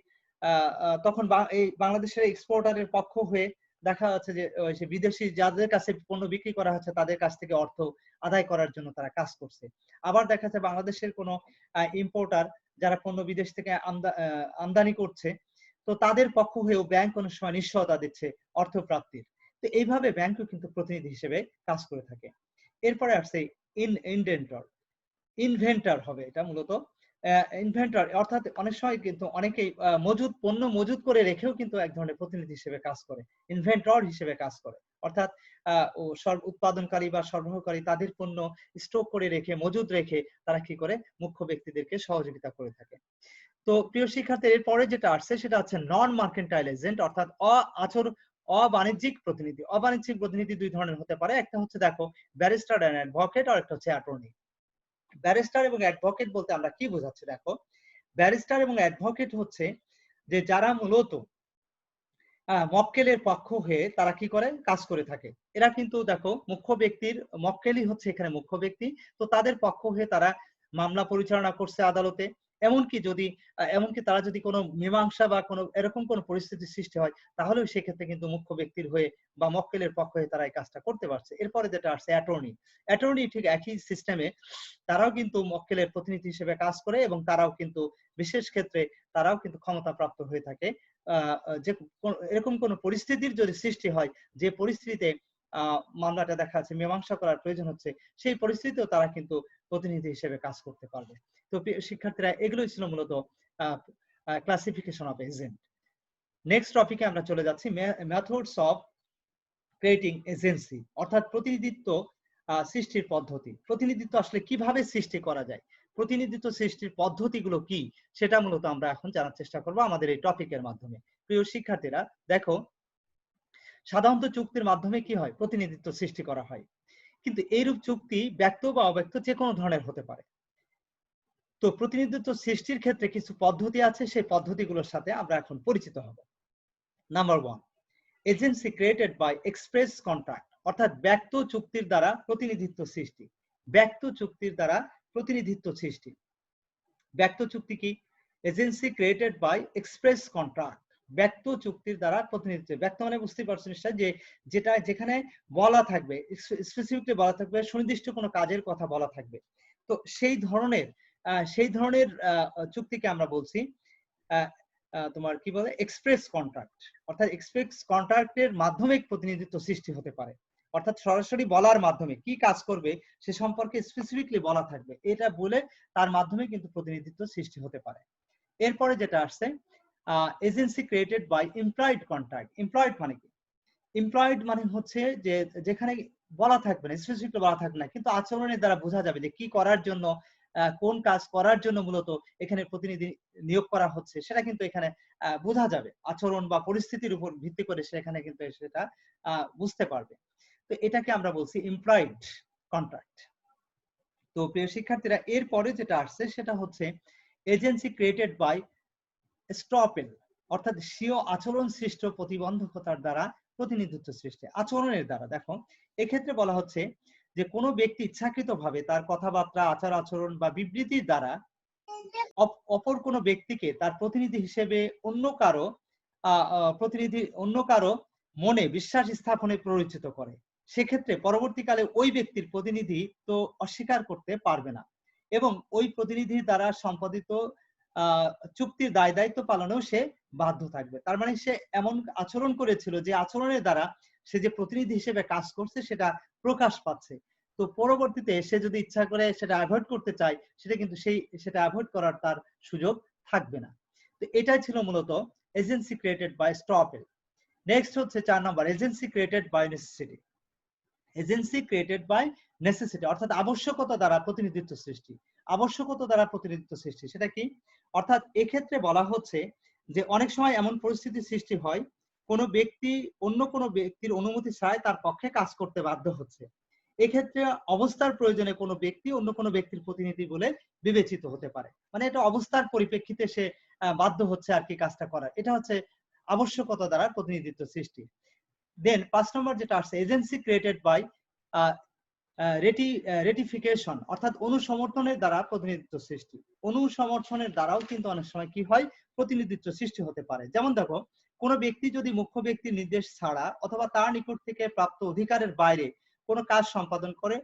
তখন এই বাংলাদেশের এক্সপোর্টারের পক্ষ হয়ে দেখা যাচ্ছে যে বিদেশি যাদের কাছে পণ্য বিক্রি করা হচ্ছে তাদের কাছ থেকে অর্থ আদায় করার জন্য তারা কাজ করছে। আবার দেখা যাচ্ছে বাংলাদেশের কোনো ইম্পোর্টার যারা পণ্য বিদেশ থেকে আমদানি করছে, তো তাদের পক্ষ হয়েও ব্যাংক অনেক সময় নিশ্চয়তা দিচ্ছে অর্থ প্রাপ্তির। তো এইভাবে ব্যাংকও কিন্তু প্রতিনিধি হিসেবে কাজ করে থাকে। এরপরে আসছে ইনভেন্টর হবে এটা মূলত। ইনভেন্টর অর্থাৎ অনেক সময় কিন্তু অনেকেই পণ্য মজুত করে রেখেও কিন্তু এক ধরনের প্রতিনিধি হিসেবে কাজ করে, ইনভেন্টর হিসেবে কাজ করে। অর্থাৎ উৎপাদনকারী বা সরবরাহকারী তাদের পণ্য স্টক করে রেখে, মজুদ রেখে তারা কি করে, মুখ্য ব্যক্তিদেরকে সহযোগিতা করে থাকে। তো প্রিয় শিক্ষার্থী, এরপরে যেটা আসছে সেটা হচ্ছে নন মার্কেন্টাইল এজেন্ট, অর্থাৎ অবাণিজ্যিক প্রতিনিধি। অবাণিজ্যিক প্রতিনিধি দুই ধরনের হতে পারে, একটা হচ্ছে দেখো ব্যারিস্টার এন্ড অ্যাডভোকেট, আর একটা হচ্ছে অ্যাটর্নি। ব্যারিস্টার এবং অ্যাডভোকেট বলতে আমরা কি বোঝাচ্ছি? দেখো ব্যারিস্টার এবং অ্যাডভোকেট হচ্ছে যে যারা মূলত মক্কেলের পক্ষ হয়ে তারা কি করে, কাজ করে থাকে। এরা কিন্তু দেখো মুখ্য ব্যক্তির, মক্কেলই হচ্ছে এখানে মুখ্য ব্যক্তি, তো তাদের পক্ষ হয়ে তারা মামলা পরিচালনা করছে আদালতে। এমনকি তারা যদি কোনো মীমাংসা বা কোনো এরকম কোনো পরিস্থিতির সৃষ্টি হয়, তাহলেও সেক্ষেত্রে কিন্তু মুখ্য ব্যক্তির হয়ে বা মক্কেলের পক্ষ হয়ে তারা এই কাজটা করতে পারছে। এরপরে যেটা আসছে অ্যাটর্নি। অ্যাটর্নি ঠিক একই সিস্টেমে, তারাও কিন্তু মক্কেলের প্রতিনিধি হিসেবে কাজ করে এবং তারাও কিন্তু বিশেষ ক্ষেত্রে তারাও কিন্তু ক্ষমতাপ্রাপ্ত হয়ে থাকে। যে এরকম কোন পরিস্থিতির যদি সৃষ্টি হয়, যে পরিস্থিতিতে মামলাটা দেখা যাচ্ছে মীমাংসা করার প্রয়োজন হচ্ছে, সেই পরিস্থিতিতেও তারা কিন্তু প্রতিনিধি হিসেবে কাজ করতে পারবে। তো শিক্ষার্থীরা, এগুলোই ছিল মূলত ক্লাসিফিকেশন অফ এজেন্ট। নেক্সট টপিকে আমরা চলে যাচ্ছি, মেথডস অফ ক্রিয়েটিং এজেন্সি, অর্থাৎ প্রতিনিধিত্ব সৃষ্টির পদ্ধতি। প্রতিনিধিত্ব আসলে কিভাবে সৃষ্টি করা যায়, প্রতিনিধিত্ব সৃষ্টির পদ্ধতিগুলো কি, সেটা মূলত আমরা এখন জানার চেষ্টা করব আমাদের এই টপিকের মাধ্যমে। প্রিয় শিক্ষার্থীরা, দেখো সাধারণত চুক্তির মাধ্যমে কি হয়, প্রতিনিধিত্ব সৃষ্টি করা হয়, কিন্তু এইরূপ চুক্তি ব্যক্ত বা অব্যক্ত যে কোনো ধরনের হতে পারে। তো প্রতিনিধিত্ব সৃষ্টির ক্ষেত্রে কিছু পদ্ধতি আছে, সেই পদ্ধতিগুলোর সাথে আমরা এখন পরিচিত হব। Number 1, agency created by express contract, অর্থাৎ ব্যক্ত চুক্তির দ্বারা প্রতিনিধিত্ব সৃষ্টি। ব্যক্ত চুক্তির দ্বারা প্রতিনিধিত্ব সৃষ্টি। ব্যক্ত চুক্তি কি? Agency created by express contract, ব্যক্ত চুক্তির দ্বারা প্রতিনিধিত্ব। ব্যক্ত মানে বুঝতে পারছেন নিশ্চয়, যে যেখানে বলা থাকবে, স্পেসিফিকলি বলা থাকবে, সুনির্দিষ্ট কোনো কাজের কথা বলা থাকবে। তো সেই ধরনের চুক্তিকে আমরা বলছি তোমার কি বলে, এক্সপ্রেস কন্ট্রাক্ট। অর্থাৎ এক্সপ্রেস কন্ট্রাক্টের মাধ্যমে প্রতিনিধিত্ব সৃষ্টি হতে পারে, অর্থাৎ সরাসরি বলার মাধ্যমে কি কাজ করবে সে সম্পর্কে স্পেসিফিকলি বলা থাকবে, এটা বলে তার মাধ্যমে কিন্তু প্রতিনিধিত্ব সৃষ্টি হতে পারে। এরপরে যেটা আসছে, agency created by employed contract. Employed মানে কি? এমপ্লয়েড মানে হচ্ছে যে যেখানে বলা থাকবে না, স্পেসিফিকলি বলা থাকবে না, কিন্তু আচরণের দ্বারা বোঝা যাবে যে কি করার জন্য, কোন কাজ করার জন্য মূলত এখানে প্রতিনিধি নিয়োগ করা হচ্ছে, সেটা কিন্তু এখানে বোঝা যাবে। আচরণ বা পরিস্থিতির উপর ভিত্তি করে সেখানে কিন্তু সেটা বুঝতে পারবে। তো এটাকে আমরা বলছি এমপ্লয়েড কন্ট্রাক্ট। তো প্রিয় শিক্ষার্থীরা, এরপরে যেটা আসছে সেটা হচ্ছে এজেন্সি ক্রিয়েটেড বাই স্টপেল, অর্থাৎ স্বীয় আচরণ সৃষ্ট প্রতিবন্ধকতার দ্বারা প্রতিনিধিত্ব সৃষ্টি আচরণের দ্বারা। দেখো এক্ষেত্রে বলা হচ্ছে যে কোনো ব্যক্তি ইচ্ছাকৃতভাবে তার কথাবার্তা, আচার আচরণ বা বিবৃতির দ্বারা অপর কোনো ব্যক্তিকে তার প্রতিনিধি হিসেবে অন্য কারো মনে বিশ্বাস স্থাপনে প্ররোচিত করে। সেক্ষেত্রে পরবর্তীকালে ওই ব্যক্তির প্রতিনিধিত্ব অস্বীকার করতে পারবে না এবং ওই প্রতিনিধির দ্বারা সম্পাদিত চুক্তির দায় দায়িত্ব পালনেও সে বাধ্য থাকবে। তার মানে সে এমন আচরণ করেছিল যে আচরণের দ্বারা সে যে প্রতিনিধি হিসেবে কাজ করছে সেটা প্রকাশ পাচ্ছে। তো পরবর্তীতে সে যদি ইচ্ছা করে সেটা অ্যাভয়েড করতে চায়, সেটা কিন্তু সেটা অ্যাভয়েড করার তার সুযোগ থাকবে না। তো এটাই ছিল মূলত agency created by estoppel. Next হচ্ছে 4 number, agency created by necessity. Agency created by necessity অর্থাৎ আবশ্যকতা দ্বারা প্রতিনিধিত্ব সৃষ্টি। আবশ্যকতা দ্বারা প্রতিনিধিত্ব সৃষ্টি সেটা কি? অর্থাৎ এক্ষেত্রে বলা হচ্ছে যে অনেক সময় এমন পরিস্থিতি সৃষ্টি হয় কোনো ব্যক্তি অন্য কোনো ব্যক্তির অনুমতি ছাড়াই তার পক্ষে কাজ করতে বাধ্য হচ্ছে। এক্ষেত্রে অবস্থার প্রয়োজনে কোনো ব্যক্তি অন্য কোনো ব্যক্তির প্রতিনিধি বলে বিবেচিত হতে পারে। মানে এটা অবস্থার পরিপ্রেক্ষিতে সে বাধ্য হচ্ছে আর কি কাজটা করার। এটা হচ্ছে আবশ্যকতা দ্বারা প্রতিনিধিত্ব সৃষ্টি। দেন 5 নম্বর যেটা আসছে, এজেন্সি ক্রিয়েটেড বাই রেটিফিকেশন অর্থাৎ অনুসমর্থনের দ্বারা প্রতিনিধিত্ব সৃষ্টি। অনুসমর্থনের দ্বারাও কিন্তু অনেক সময় কি হয়, প্রতিনিধিত্ব সৃষ্টি হতে পারে। যেমন দেখো কোনো ব্যক্তি যদি মুখ্য ব্যক্তির নির্দেশ ছাড়া অথবা তার নিকট থেকে প্রাপ্ত অধিকারের বাইরে কোনো কাজ সম্পাদন করে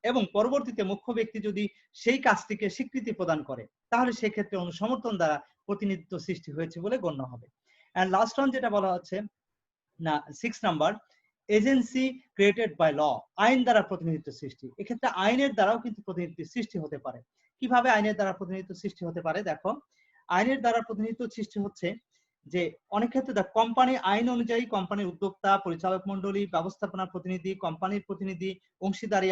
এবং পরবর্তীতে মুখ্য ব্যক্তি যদি সেই কাজটিকে স্বীকৃতি প্রদান করে, তাহলে সেক্ষেত্রে অনুসমর্থন দ্বারা প্রতিনিধিত্ব সৃষ্টি হয়েছে বলে গণ্য হবে। এন্ড লাস্ট ওয়ান যেটা বলা হচ্ছে না 6 number, agency created by law, আইন দ্বারা প্রতিনিধিত্ব সৃষ্টি। এক্ষেত্রে আইনের দ্বারাও কিন্তু প্রতিনিধিত্ব সৃষ্টি হতে পারে। কিভাবে আইনের দ্বারা প্রতিনিধিত্ব সৃষ্টি হতে পারে? দেখো আইনের দ্বারা প্রতিনিধিত্ব সৃষ্টি হচ্ছে যে অনেক ক্ষেত্রে দেখ কোম্পানি আইন অনুযায়ী কোম্পানির উদ্যোক্তা, পরিচালক মন্ডলী, ব্যবস্থাপনা প্রতিনিধি, কোম্পানির প্রতিনিধি, অংশীদারি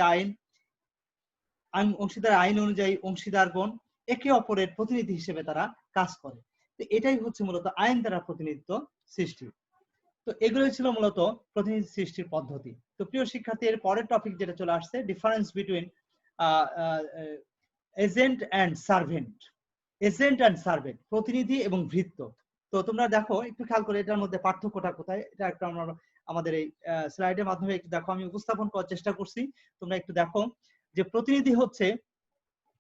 আইন অনুযায়ী অংশীদারগণ একে অপরের প্রতিনিধি হিসেবে তারা কাজ করে। তো এটাই হচ্ছে মূলত আইন দ্বারা প্রতিনিধিত্ব সৃষ্টি। তো এগুলোই ছিল মূলত প্রতিনিধি সৃষ্টির পদ্ধতি। তো প্রিয় শিক্ষার্থী, এর পরের টপিক যেটা চলে আসছে, difference between agent and servant. Agent and servant, প্রতিনিধি এবং ভৃত্য। তো তোমরা দেখো একটু খেয়াল করে এটার মধ্যে পার্থক্যটা কোথায়, এটা একটা আমরা আমাদের এই স্লাইডের মাধ্যমে একটু দেখো, আমি উপস্থাপন করার চেষ্টা করছি, তোমরা একটু দেখো যে প্রতিনিধি হচ্ছে,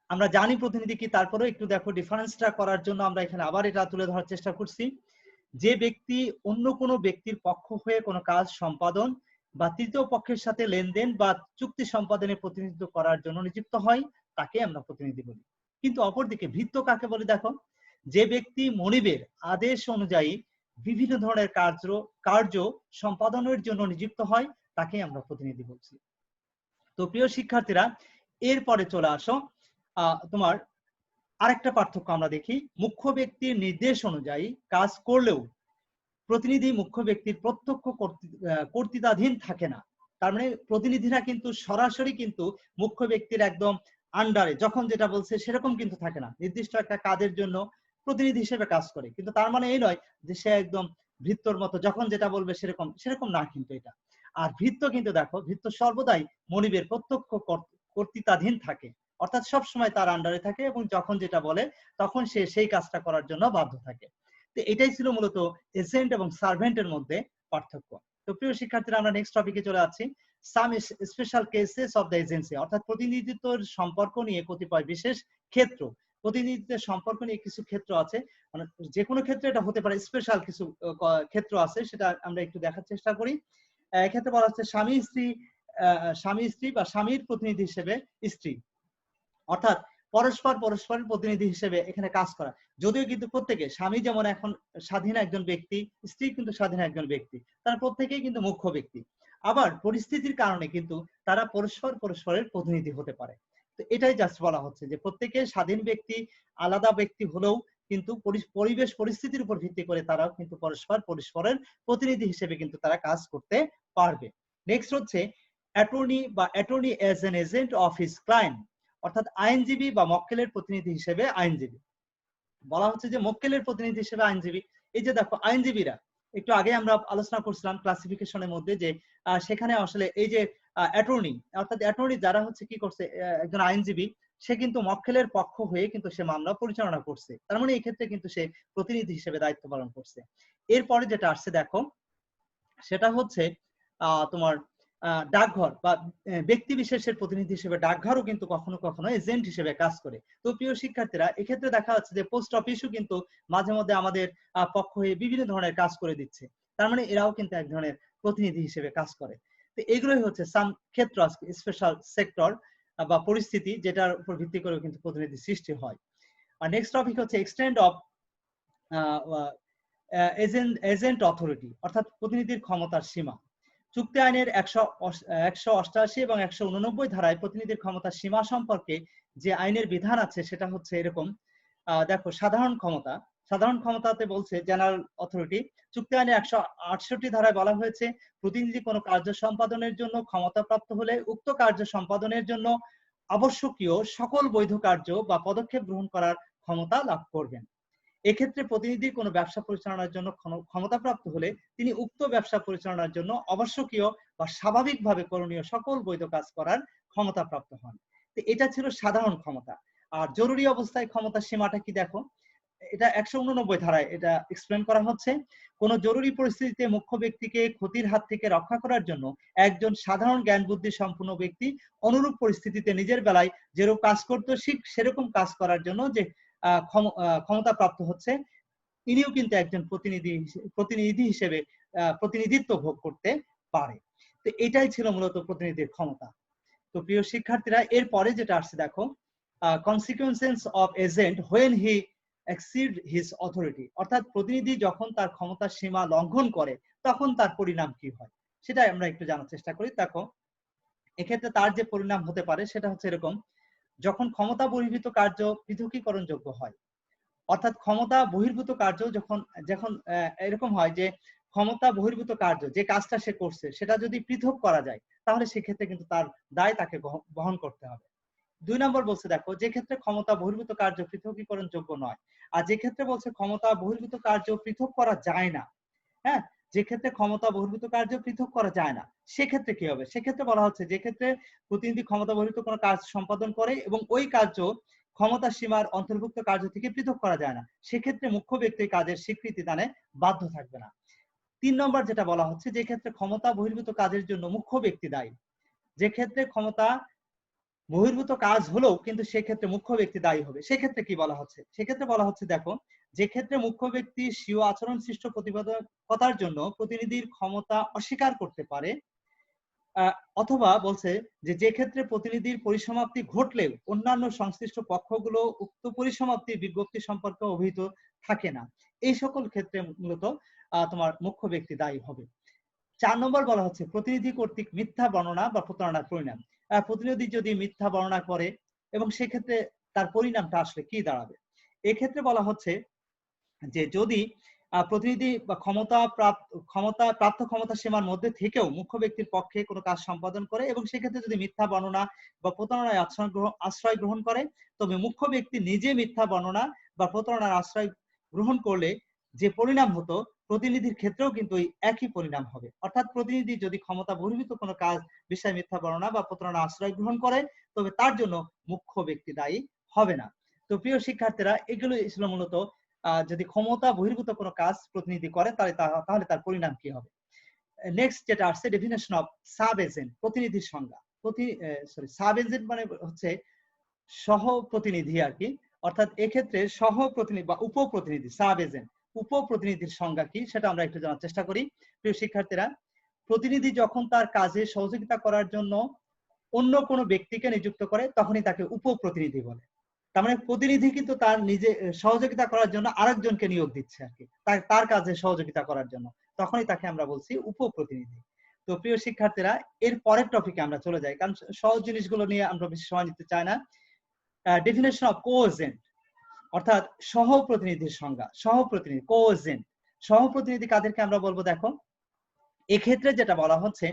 আমরা জানি প্রতিনিধি কি, তারপরেও একটু দেখো ডিফারেন্সটা করার জন্য আমরা এখানে আবার এটা তুলে ধরার চেষ্টা করছি। যে ব্যক্তি অন্য কোনো ব্যক্তির পক্ষ হয়ে কোনো কাজ সম্পাদন বা তৃতীয় পক্ষের সাথে লেনদেন বা চুক্তি সম্পাদনে প্রতিনিধিত্ব করার জন্য নিযুক্ত হয় তাকে আমরা প্রতিনিধি বলি। কিন্তু অপরদিকে ভৃত্য কাকে বলি? দেখো যে ব্যক্তি মনিবের আদেশ অনুযায়ী বিভিন্ন ধরনের কার্য সম্পাদনের জন্য নিযুক্ত হয় তাকে আমরা প্রতিনিধি বলছি। তো প্রিয় শিক্ষার্থীরা, এরপরে চলে আসো তোমার আরেকটা পার্থক্য আমরা দেখি। মুখ্য ব্যক্তির নির্দেশ অনুযায়ী কাজ করলেও প্রতিনিধি মুখ্য ব্যক্তির প্রত্যক্ষ কর্তৃত্বাধীন থাকে না। তার মানে প্রতিনিধিরা কিন্তু সরাসরি কিন্তু মুখ্য ব্যক্তির একদম আন্ডারে যখন যেটা বলছে সেরকম কিন্তু থাকে না। নির্দিষ্ট একটা কাজের জন্য প্রতিনিধি হিসেবে কাজ করে, কিন্তু তার মানে এই নয় যে সে একদম ভৃত্যর মতো যখন যেটা বলবে সেরকম না কিন্তু এটা। আর ভৃত্য কিন্তু দেখো, ভৃত্য সর্বদাই মনিবের প্রত্যক্ষ কর্তৃত্বাধীন থাকে, অর্থাৎ সব সময় তার আন্ডারে থাকে এবং যখন যেটা বলে তখন সে সেই কাজটা করার জন্য বাধ্য থাকে। তো এটাই ছিল মূলত এজেন্ট এবং সার্ভেন্টের মধ্যে পার্থক্য। তো প্রিয় শিক্ষার্থীরা, আমরা নেক্সট টপিকে চলে যাচ্ছি, some special cases of the agency, অর্থাৎ প্রতিনিধিত্বের সম্পর্ক নিয়ে কতিপয় বিশেষ ক্ষেত্র। প্রতিনিধিত্বের সম্পর্ক নিয়ে কিছু ক্ষেত্র আছে, মানে যে কোনো ক্ষেত্রে এটা হতে পারে, স্পেশাল কিছু ক্ষেত্র আছে, সেটা আমরা একটু দেখার চেষ্টা করি। এক্ষেত্রে বলা হচ্ছে স্বামী স্ত্রী বা স্বামীর প্রতিনিধি হিসেবে স্ত্রী, অর্থাৎ পরস্পরের প্রতিনিধি হিসেবে এখানে কাজ করা। যদিও কিন্তু প্রত্যেকে, স্বামী যেমন এখন স্বাধীন একজন ব্যক্তি, স্ত্রী কিন্তু স্বাধীন একজন ব্যক্তি, তারা প্রত্যেকেই কিন্তু মুখ্য ব্যক্তি। আবার পরিস্থিতির কারণে কিন্তু তারা পরস্পরের প্রতিনিধি হতে পারে। তো এটাই জাস্ট বলা হচ্ছে যে প্রত্যেকে স্বাধীন ব্যক্তি, আলাদা ব্যক্তি হলেও কিন্তু পরিবেশ পরিস্থিতির উপর ভিত্তি করে তারাও কিন্তু পরস্পরের প্রতিনিধি হিসেবে কিন্তু তারা কাজ করতে পারবে। নেক্সট হচ্ছে attorney as an agent of his client, অর্থাৎ আইনজীবী বা মক্কেলের প্রতিনিধি হিসেবে আইনজীবী। বলা হচ্ছে যে মক্কেলের প্রতিনিধি হিসেবে আইনজীবী, এই যে দেখো আইনজীবীরা, একটু আগে আমরা আলোচনা করছিলাম ক্লাসিফিকেশনের মধ্যে যে সেখানে আসলে এই যে অ্যাটর্নি, অর্থাৎ অ্যাটর্নি যারা হচ্ছে কি করছে, একজন আইনজীবী সে কিন্তু মক্কেলের পক্ষ হয়ে কিন্তু সে মামলা পরিচালনা করছে, তার মানে এই ক্ষেত্রে কিন্তু সে প্রতিনিধি হিসেবে দায়িত্ব পালন করছে। এরপরে যেটা আসছে দেখো সেটা হচ্ছে তোমার ডাকঘর বা ব্যক্তি বিশেষের প্রতিনিধি হিসেবে ডাকঘরও কিন্তু কখনো কখনো এজেন্ট হিসেবে কাজ করে। তো প্রিয় শিক্ষার্থীরা, এক্ষেত্রে দেখা যাচ্ছে যে পোস্ট অফিসও কিন্তু মাঝে মধ্যে আমাদের পক্ষ হয়ে বিভিন্ন ধরনের কাজ করে দিচ্ছে। তার মানে এরাও কিন্তু এক ধরনের প্রতিনিধি হিসেবে কাজ করে। তো এগুলোই হচ্ছে সাম ক্ষেত্র, স্পেশাল সেক্টর বা পরিস্থিতি, যেটার উপর ভিত্তি করে কিন্তু প্রতিনিধি সৃষ্টি হয়। আর নেক্সট টপিক হচ্ছে এক্সটেন্ড অফ এজেন্ট অথরিটি, অর্থাৎ প্রতিনিধির ক্ষমতার সীমা। চুক্তি আইনের 188 এবং 189 ধারায় প্রতিনিধির ক্ষমতার সীমা সম্পর্কে যে আইনের বিধান আছে সেটা হচ্ছে এরকম। দেখো, সাধারণ ক্ষমতা, সাধারণ ক্ষমতাতে বলছে জেনারেল অথরিটি। চুক্তি আইনের 168 ধারায় বলা হয়েছে প্রতিনিধি কোনো কার্য সম্পাদনের জন্য ক্ষমতাপ্রাপ্ত হলে উক্ত কার্য সম্পাদনের জন্য আবশ্যকীয় সকল বৈধ কার্য বা পদক্ষেপ গ্রহণ করার ক্ষমতা লাভ করবেন। এক্ষেত্রে প্রতিনিধি কোনো ব্যবসা পরিচালনার জন্য ক্ষমতাপ্রাপ্ত হলে তিনি উক্ত ব্যবসা পরিচালনার জন্য আবশ্যকীয় বা স্বাভাবিকভাবে করণীয় সকল বৈধ কাজ করার ক্ষমতাপ্রাপ্ত হন। তো এটা ছিল সাধারণ ক্ষমতা। আর জরুরি অবস্থায় ক্ষমতার সীমাটা কি দেখো, এটা 189 ধারায় এটা এক্সপ্লেন করা হচ্ছে। কোন জরুরি পরিস্থিতিতে মুখ্য ব্যক্তিকে ক্ষতির হাত থেকে রক্ষা করার জন্য একজন সাধারণ জ্ঞান বুদ্ধি সম্পন্ন ব্যক্তি অনুরূপ পরিস্থিতিতে নিজের বেলায় যেরকম কাজ করতো সেরকম কাজ করার জন্য যে ক্ষমতা প্রাপ্ত হচ্ছে, ইনিও কিন্তু একজন প্রতিনিধি হিসেবে প্রতিনিধিত্ব ভোগ করতে পারে। তো এটাই ছিল মূলত প্রতিনিধির ক্ষমতা। তো প্রিয় শিক্ষার্থীরা, এরপরে যেটা আসছে দেখো, consequences of agent when he exceed his authority, অর্থাৎ প্রতিনিধি যখন তার ক্ষমতার সীমা লঙ্ঘন করে তখন তার পরিণাম কি হয় সেটাই আমরা একটু জানার চেষ্টা করি। দেখো, এক্ষেত্রে তার যে পরিণাম হতে পারে সেটা হচ্ছে এরকম। যখন ক্ষমতা বহির্ভূত কার্য পৃথকীকরণযোগ্য হয়, অর্থাৎ ক্ষমতা বহির্ভূত কার্য যখন যখন এরকম হয় যে ক্ষমতা বহির্ভূত কার্য যে কাজটা সে করছে সেটা যদি পৃথক করা যায়, তাহলে সেক্ষেত্রে কিন্তু তার দায় তাকে বহন করতে হবে। 2 নম্বর বলছে দেখো, যে ক্ষেত্রে ক্ষমতা বহির্ভূত কার্য পৃথকীকরণ যোগ্য নয়, আর যে ক্ষেত্রে বলছে ক্ষমতা বহির্ভূত কার্য পৃথক করা যায় না। হ্যাঁ, যে ক্ষেত্রে ক্ষমতা বহির্ভূত কার্য পৃথক করা যায় না, সেক্ষেত্রে কি হবে? সেক্ষেত্রে বলা হচ্ছে যে ক্ষেত্রে প্রতিনিধি ক্ষমতা বহির্ভূত কোনো কাজ সম্পাদন করে এবং ওই কার্য ক্ষমতা সীমার অন্তর্ভুক্ত কার্য থেকে পৃথক করা যায় না, সেক্ষেত্রে মুখ্য ব্যক্তি কাজের স্বীকৃতি দানে বাধ্য থাকবে না। 3 নম্বর যেটা বলা হচ্ছে, যে ক্ষেত্রে ক্ষমতা বহির্ভূত কাজের জন্য মুখ্য ব্যক্তি দায়ী, যে ক্ষেত্রে ক্ষমতা বহির্ভূত কাজ হলেও কিন্তু সেক্ষেত্রে মুখ্য ব্যক্তি দায়ী হবে, সেক্ষেত্রে কি বলা হচ্ছে? সেক্ষেত্রে বলা হচ্ছে দেখো, যে ক্ষেত্রে মুখ্য ব্যক্তি স্বীয় আচরণ সৃষ্ট প্রতিবাদকতার জন্য প্রতিনিধির ক্ষমতা অস্বীকার করতে পারে, অথবা বলছে যে ক্ষেত্রে প্রতিনিধির পরিসমাপ্তি ঘটলেও অন্যান্য সংশ্লিষ্ট পক্ষগুলো উক্ত পরিসমাপ্তির বিজ্ঞপ্তি সম্পর্কে অবহিত থাকে না, এই সকল ক্ষেত্রে মূলত তোমার মুখ্য ব্যক্তি দায়ী হবে। 4 নম্বর বলা হচ্ছে প্রতিনিধি কর্তৃক মিথ্যা বর্ণনা বা প্রতারণার পরিণাম। প্রতিনিধি যদি মিথ্যা বর্ণনা করে এবং সেক্ষেত্রে তার পরিণামটা আসলে কি দাঁড়াবে? এক্ষেত্রে বলা হচ্ছে যে যদি প্রতিনিধি বা প্রাপ্ত ক্ষমতা সীমার মধ্যে থেকেও মুখ্য ব্যক্তির পক্ষে কোনো কাজ সম্পাদন করে এবং সেক্ষেত্রে যদি মিথ্যা বর্ণনা বা প্রতারণার আশ্রয় গ্রহণ করে, তবে মুখ্য ব্যক্তি নিজে মিথ্যা বর্ণনা বা প্রতারণার আশ্রয় গ্রহণ করলে যে পরিণাম হতো, প্রতিনিধির ক্ষেত্রেও কিন্তু একই পরিণাম হবে। অর্থাৎ প্রতিনিধি যদি ক্ষমতা বহির্ভূত কোনো কাজ বিষয়ে মিথ্যা বর্ণনা বা প্রতারণা আশ্রয় গ্রহণ করে, তবে তার জন্য মুখ্য ব্যক্তি দায়ী হবে না। তো প্রিয় শিক্ষার্থীরা, এগুলো ছিল মূলত যদি ক্ষমতা বহির্ভূত কোনো কাজ প্রতিনিধি করে তাহলে তার পরিণাম কি হবে। নেক্সট যেটা আসছে, ডেফিনেশন অফ সাব এজেন্ট, প্রতিনিধির সংজ্ঞা। সাব এজেন্ট মানে হচ্ছে সহ প্রতিনিধি আর কি, অর্থাৎ এক্ষেত্রে সহ প্রতিনিধি বা উপপ্রতিনিধি। সাব এজেন্ট উপপ্রতিনিধির সংজ্ঞা কি সেটা আমরা একটু জানার চেষ্টা করি। প্রিয় শিক্ষার্থীরা, প্রতিনিধি যখন তার কাজে সহযোগিতা করার জন্য অন্য কোনো ব্যক্তিকে নিযুক্ত করে তখনই তাকে উপপ্রতিনিধি বলে। তার মানে প্রতিনিধি কিন্তু তার নিজে সহযোগিতা করার জন্য আরেকজনকে নিয়োগ দিচ্ছে আর কি, তার কাজে সহযোগিতা করার জন্য, তখনই তাকে আমরা বলছি উপপ্রতিনিধি। তো প্রিয় শিক্ষার্থীরা, এর পরের টপিকে আমরা চলে যাই, কারণ সহজ জিনিসগুলো নিয়ে আমরা বেশি সময় নিতে চাই না। ডেফিনেশন অফ কোএজেন্ট, অর্থাৎ সহপ্রতিনিধির সংজ্ঞা। সহপ্রতিনিধি, কোএজেন্ট, সহপ্রতিনিধি কাদেরকে আমরা বলবো? দেখো, এক্ষেত্রে যেটা বলা হচ্ছে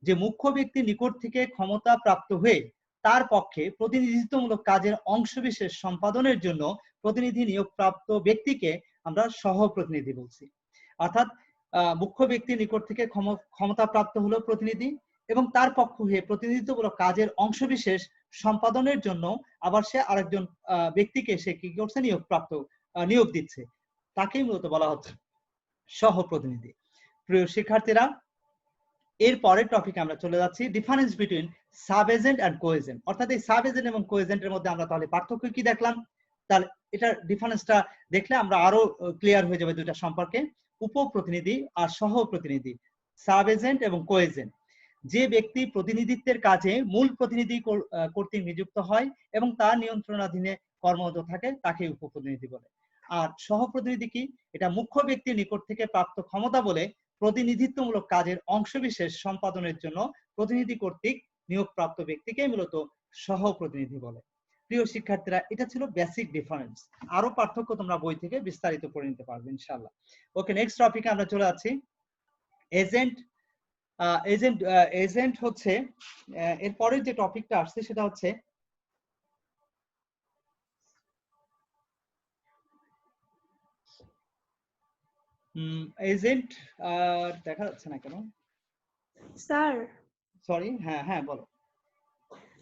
যে মুখ্য ব্যক্তির নিকট থেকে ক্ষমতা প্রাপ্ত হয়ে তার পক্ষে প্রতিনিধিত্বমূলক কাজের অংশবিশেষ সম্পাদনের জন্য প্রতিনিধি নিয়োগপ্রাপ্ত ব্যক্তিকে আমরা সহপ্রতিনিধি বলছি। অর্থাৎ মুখ্য ব্যক্তির নিকট থেকে ক্ষমতা প্রাপ্ত হলো প্রতিনিধি এবং তার পক্ষ হয়ে প্রতিনিধিত্বমূলক কাজের অংশবিশেষ সম্পাদনের জন্য আবার সে আরেকজন ব্যক্তিকে সে কি করছে, নিয়োগ দিচ্ছে, তাকেই মূলত বলা হচ্ছে সহপ্রতিনিধি। প্রিয় শিক্ষার্থীরা, এর পরের টপিকে আমরা চলে যাচ্ছি difference between sub agent and co agent. অর্থাৎ এই সাব এজেন্ট এবং কো এজেন্টের মধ্যে আমরা তাহলে পার্থক্য কি দেখলাম, তাহলে এটার ডিফারেন্সটা দেখলে আমরা আরো ক্লিয়ার হয়ে যাবে দুইটা সম্পর্কে। উপপ্রতিনিধি আর সহ প্রতিনিধি, সাব এজেন্ট এবং কো এজেন্ট। যে ব্যক্তি প্রতিনিধিত্বের কাজে মূল প্রতিনিধি কর্তৃক নিযুক্ত হয় এবং তার নিয়ন্ত্রণাধীনে কর্মরত থাকে তাকে উপপ্রতিনিধি বলে। আর সহপ্রতিনিধি কি, এটা মুখ্য ব্যক্তির নিকট থেকে প্রাপ্ত ক্ষমতা বলে প্রতিনিধিত্বমূলক কাজের অংশবিশেষ সম্পাদনের জন্য প্রতিনিধি কর্তৃক নিয়োগপ্রাপ্ত ব্যক্তিকে মূলত সহপ্রতিনিধি বলে। প্রিয় শিক্ষার্থীরা, এটা ছিল বেসিক ডিফারেন্স। আরো পার্থক্য তোমরা বই থেকে বিস্তারিত পড়ে নিতে পারবে ইনশাআল্লাহ। ওকে, নেক্সট টপিকে আমরা চলে যাচ্ছি। এজেন্ট এজেন্ট হচ্ছে এরপরে যে টপিকটা আসছে সেটা হচ্ছে এজেন্ট। দেখা যাচ্ছে না কেন স্যার? সরি, হ্যাঁ হ্যাঁ বলো।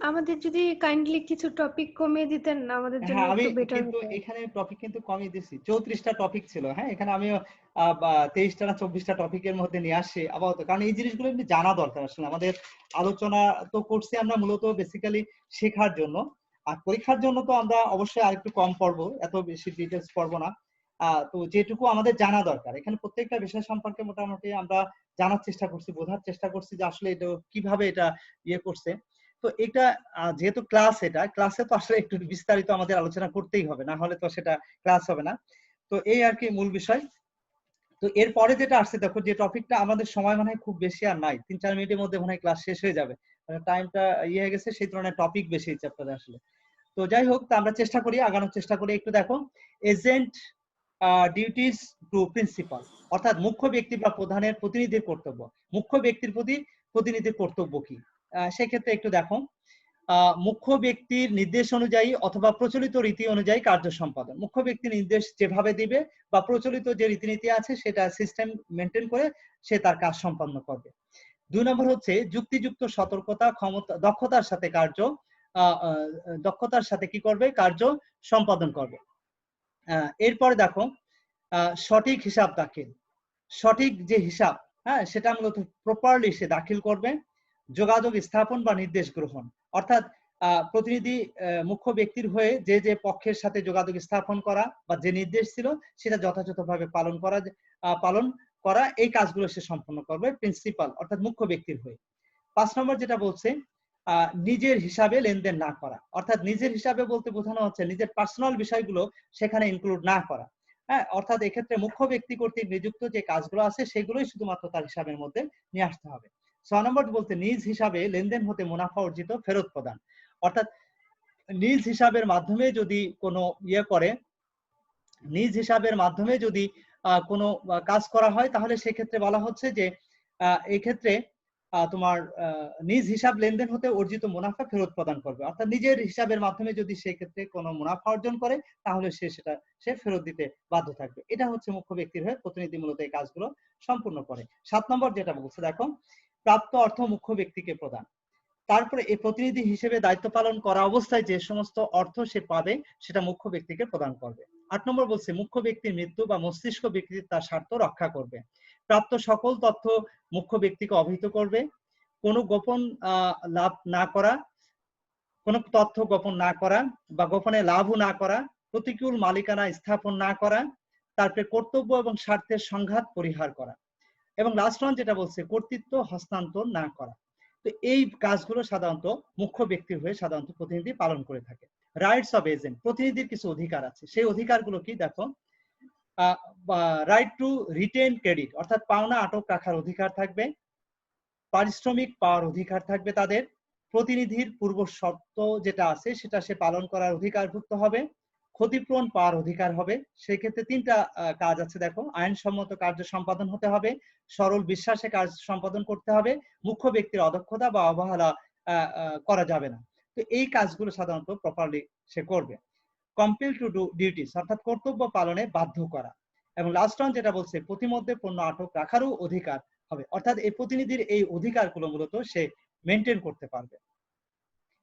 আমাদের যদি কাইন্ডলি কিছু টপিক কমিয়ে দিতেন আমাদের জন্য হ্যাঁ, আমি একটু বেটার কিন্তু হতো। এখানে টপিক কিন্তু কমিয়ে দিছি। 34টা টপিক ছিল। হ্যাঁ, এখানে আমি 23টা না 24টা টপিকের মধ্যে নিয়ে আসছি আপাতত, কারণ এই জিনিসগুলো এমনি জানা দরকার। আসলে আমাদের আলোচনা তো করছি আমরা মূলত বেসিক্যালি শেখার জন্য, আর পরীক্ষার জন্য তো আমরা অবশ্যই আরেকটু কম পড়বো, এত বেশি ডিটেলস পড়বো না। তো যেটুকু আমাদের জানা দরকার, এখানে প্রত্যেকটা বিষয় সম্পর্কে মোটামুটি আমরা জানার চেষ্টা করছি, বোঝার চেষ্টা করছি যে আসলে এটা কিভাবে এটা ইয়ে করছে। তো এটা যেহেতু ক্লাস, এটা ক্লাসে তো আসলে একটু বিস্তারিত আমাদের আলোচনা করতেই হবে, না হলে তো সেটা ক্লাস হবে না। তো এই আর কি মূল বিষয়। তো এরপরে যেটা আসছে, দেখো যে টপিকটা আমাদের সময় মনে হয় খুব বেশি আর নাই, 3-4 মিনিটের মধ্যে মনে হয় ক্লাস শেষ হয়ে যাবে, মানে টাইমটা ইয়ে হয়ে গেছে, সেই ধরনের টপিক বেশি এই চ্যাপ্টারে আসলে। তো যাই হোক, তা আমরা চেষ্টা করি, আগানোর চেষ্টা করি। একটু দেখো, এজেন্ট ডিউটিস টু প্রিন্সিপাল, অর্থাৎ মুখ্য ব্যক্তি বা প্রধানের প্রতিনিধির কর্তব্য। মুখ্য ব্যক্তির প্রতি প্রতিনিধির কর্তব্য কি, সেক্ষেত্রে একটু দেখো। মুখ্য ব্যক্তির নির্দেশ অনুযায়ী অথবা প্রচলিত রীতি অনুযায়ী কার্য সম্পাদন। মুখ্য ব্যক্তির নির্দেশ যেভাবে দিবে বা প্রচলিত যে রীতিনীতি আছে সেটা সিস্টেম মেনটেন করে সে তার কাজ সম্পন্ন করবে। 2 নম্বর হচ্ছে যুক্তিযুক্ত সতর্কতা, ক্ষমতা, দক্ষতার সাথে দক্ষতার সাথে কি করবে, কার্য সম্পাদন করবে। এরপরে দেখো, সঠিক হিসাব দাখিল, সঠিক যে হিসাব, হ্যাঁ, সেটা মূলত প্রপারলি সে দাখিল করবে। যোগাযোগ স্থাপন বা নির্দেশ গ্রহণ, অর্থাৎ প্রতিনিধি মুখ্য ব্যক্তির হয়ে যে যে পক্ষের সাথে যোগাযোগ স্থাপন করা বা যে নির্দেশ ছিল সেটা যথাযথভাবে পালন করা, এই কাজগুলো সে সম্পন্ন করবে প্রিন্সিপাল অর্থাৎ মুখ্য ব্যক্তির হয়ে। 5 নম্বর যেটা বলছে, নিজের হিসাবে লেনদেন না করা, অর্থাৎ নিজের হিসাবে বলতে বোঝানো হচ্ছে নিজের পার্সোনাল বিষয়গুলো সেখানে ইনক্লুড না করা। হ্যাঁ, অর্থাৎ এক্ষেত্রে মুখ্য ব্যক্তি কর্তৃক নিযুক্ত যে কাজগুলো আছে সেগুলোই শুধুমাত্র তার হিসাবের মধ্যে নিয়ে আসতে হবে। 6 নম্বর বলতে নিজ হিসাবে লেনদেন হতে মুনাফা অর্জিত ফেরত প্রদান, অর্থাৎ নিজ হিসাবের মাধ্যমে যদি কোনো ইয়ে করে, নিজ হিসাবের মাধ্যমে যদি কোনো কাজ করা হয় তাহলে সেক্ষেত্রে বলা হচ্ছে যে এই ক্ষেত্রে তোমার নিজ হিসাব লেনদেন হতে অর্জিত মুনাফা ফেরত প্রদান করবে, অর্থাৎ নিজের হিসাবের মাধ্যমে যদি সেক্ষেত্রে কোনো মুনাফা অর্জন করে তাহলে সে ফেরত দিতে বাধ্য থাকবে। এটা হচ্ছে মুখ্য ব্যক্তির হয়ে প্রতিনিধি মূলত এই কাজগুলো সম্পূর্ণ করে। 7 নম্বর যেটা বলছে দেখো, প্রাপ্ত অর্থ মুখ্য ব্যক্তিকে প্রদান। তারপরে এই প্রতিনিধি হিসেবে দায়িত্ব পালন করা অবস্থায় যে সমস্ত অর্থ সে পাবে সেটা মুখ্য ব্যক্তিকে প্রদান করবে। 8 নম্বর বলছে মুখ্য ব্যক্তির মৃত্যু বা মস্তিষ্ক বিকৃতি তার স্বার্থ রক্ষা করবে। প্রাপ্ত সকল তথ্য মুখ্য ব্যক্তিকে অবহিত করবে। কোনো গোপন লাভ না করা, কোনো তথ্য গোপন না করা বা গোপনে লাভও না করা, প্রতিকূল মালিকানা স্থাপন না করা, তারপরে কর্তব্য এবং স্বার্থের সংঘাত পরিহার করা, এবং লাস্ট ওয়ান যেটা বলছে কর্তৃত্ব হস্তান্তর না করা। তো এই কাজগুলো সাধারণত মুখ্য ব্যক্তির হয়ে সাধারণত প্রতিনিধি পালন করে থাকে। রাইটস অফ এজেন্ট, প্রতিনিধির কিছু অধিকার আছে, সেই অধিকারগুলো কি দেখো, রাইট টু রিটেন ক্রেডিট, অর্থাৎ পাওনা আটক রাখার অধিকার থাকবে। পারিশ্রমিক পাওয়ার অধিকার থাকবে তাদের। প্রতিনিধির পূর্ব শর্ত যেটা আছে সেটা সে পালন করার অধিকারভুক্ত হবে। ক্ষতিপূরণ পাওয়ার অধিকার হবে। সেক্ষেত্রে 3টা কাজ আছে দেখো, আইনসম্মত কার্য সম্পাদন হতে হবে, সরল বিশ্বাসে কাজ সম্পাদন করতে হবে, মুখ্য ব্যক্তির অদক্ষতা বা অবহেলা করা যাবে না। তো এই কাজগুলো সাধারণত প্রপারলি সে করবে। কম্পেল টু ডু ডিউটিস, অর্থাৎ কর্তব্য পালনে বাধ্য করা। এবং লাস্ট ওয়ান যেটা বলছে প্রতিমধ্যে পণ্য আটক রাখারও অধিকার হবে, অর্থাৎ এই প্রতিনিধির এই অধিকারগুলো মূলত সে মেনটেন করতে পারবে।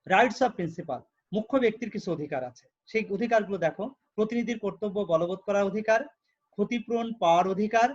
রাইটস অফ প্রিন্সিপাল, মুখ্য ব্যক্তির কিছু অধিকার আছে, সেই অধিকারগুলো দেখো, প্রতিনিধির কর্তব্য বলবৎ করার অধিকার, ক্ষতিপূরণ পাওয়ার অধিকার,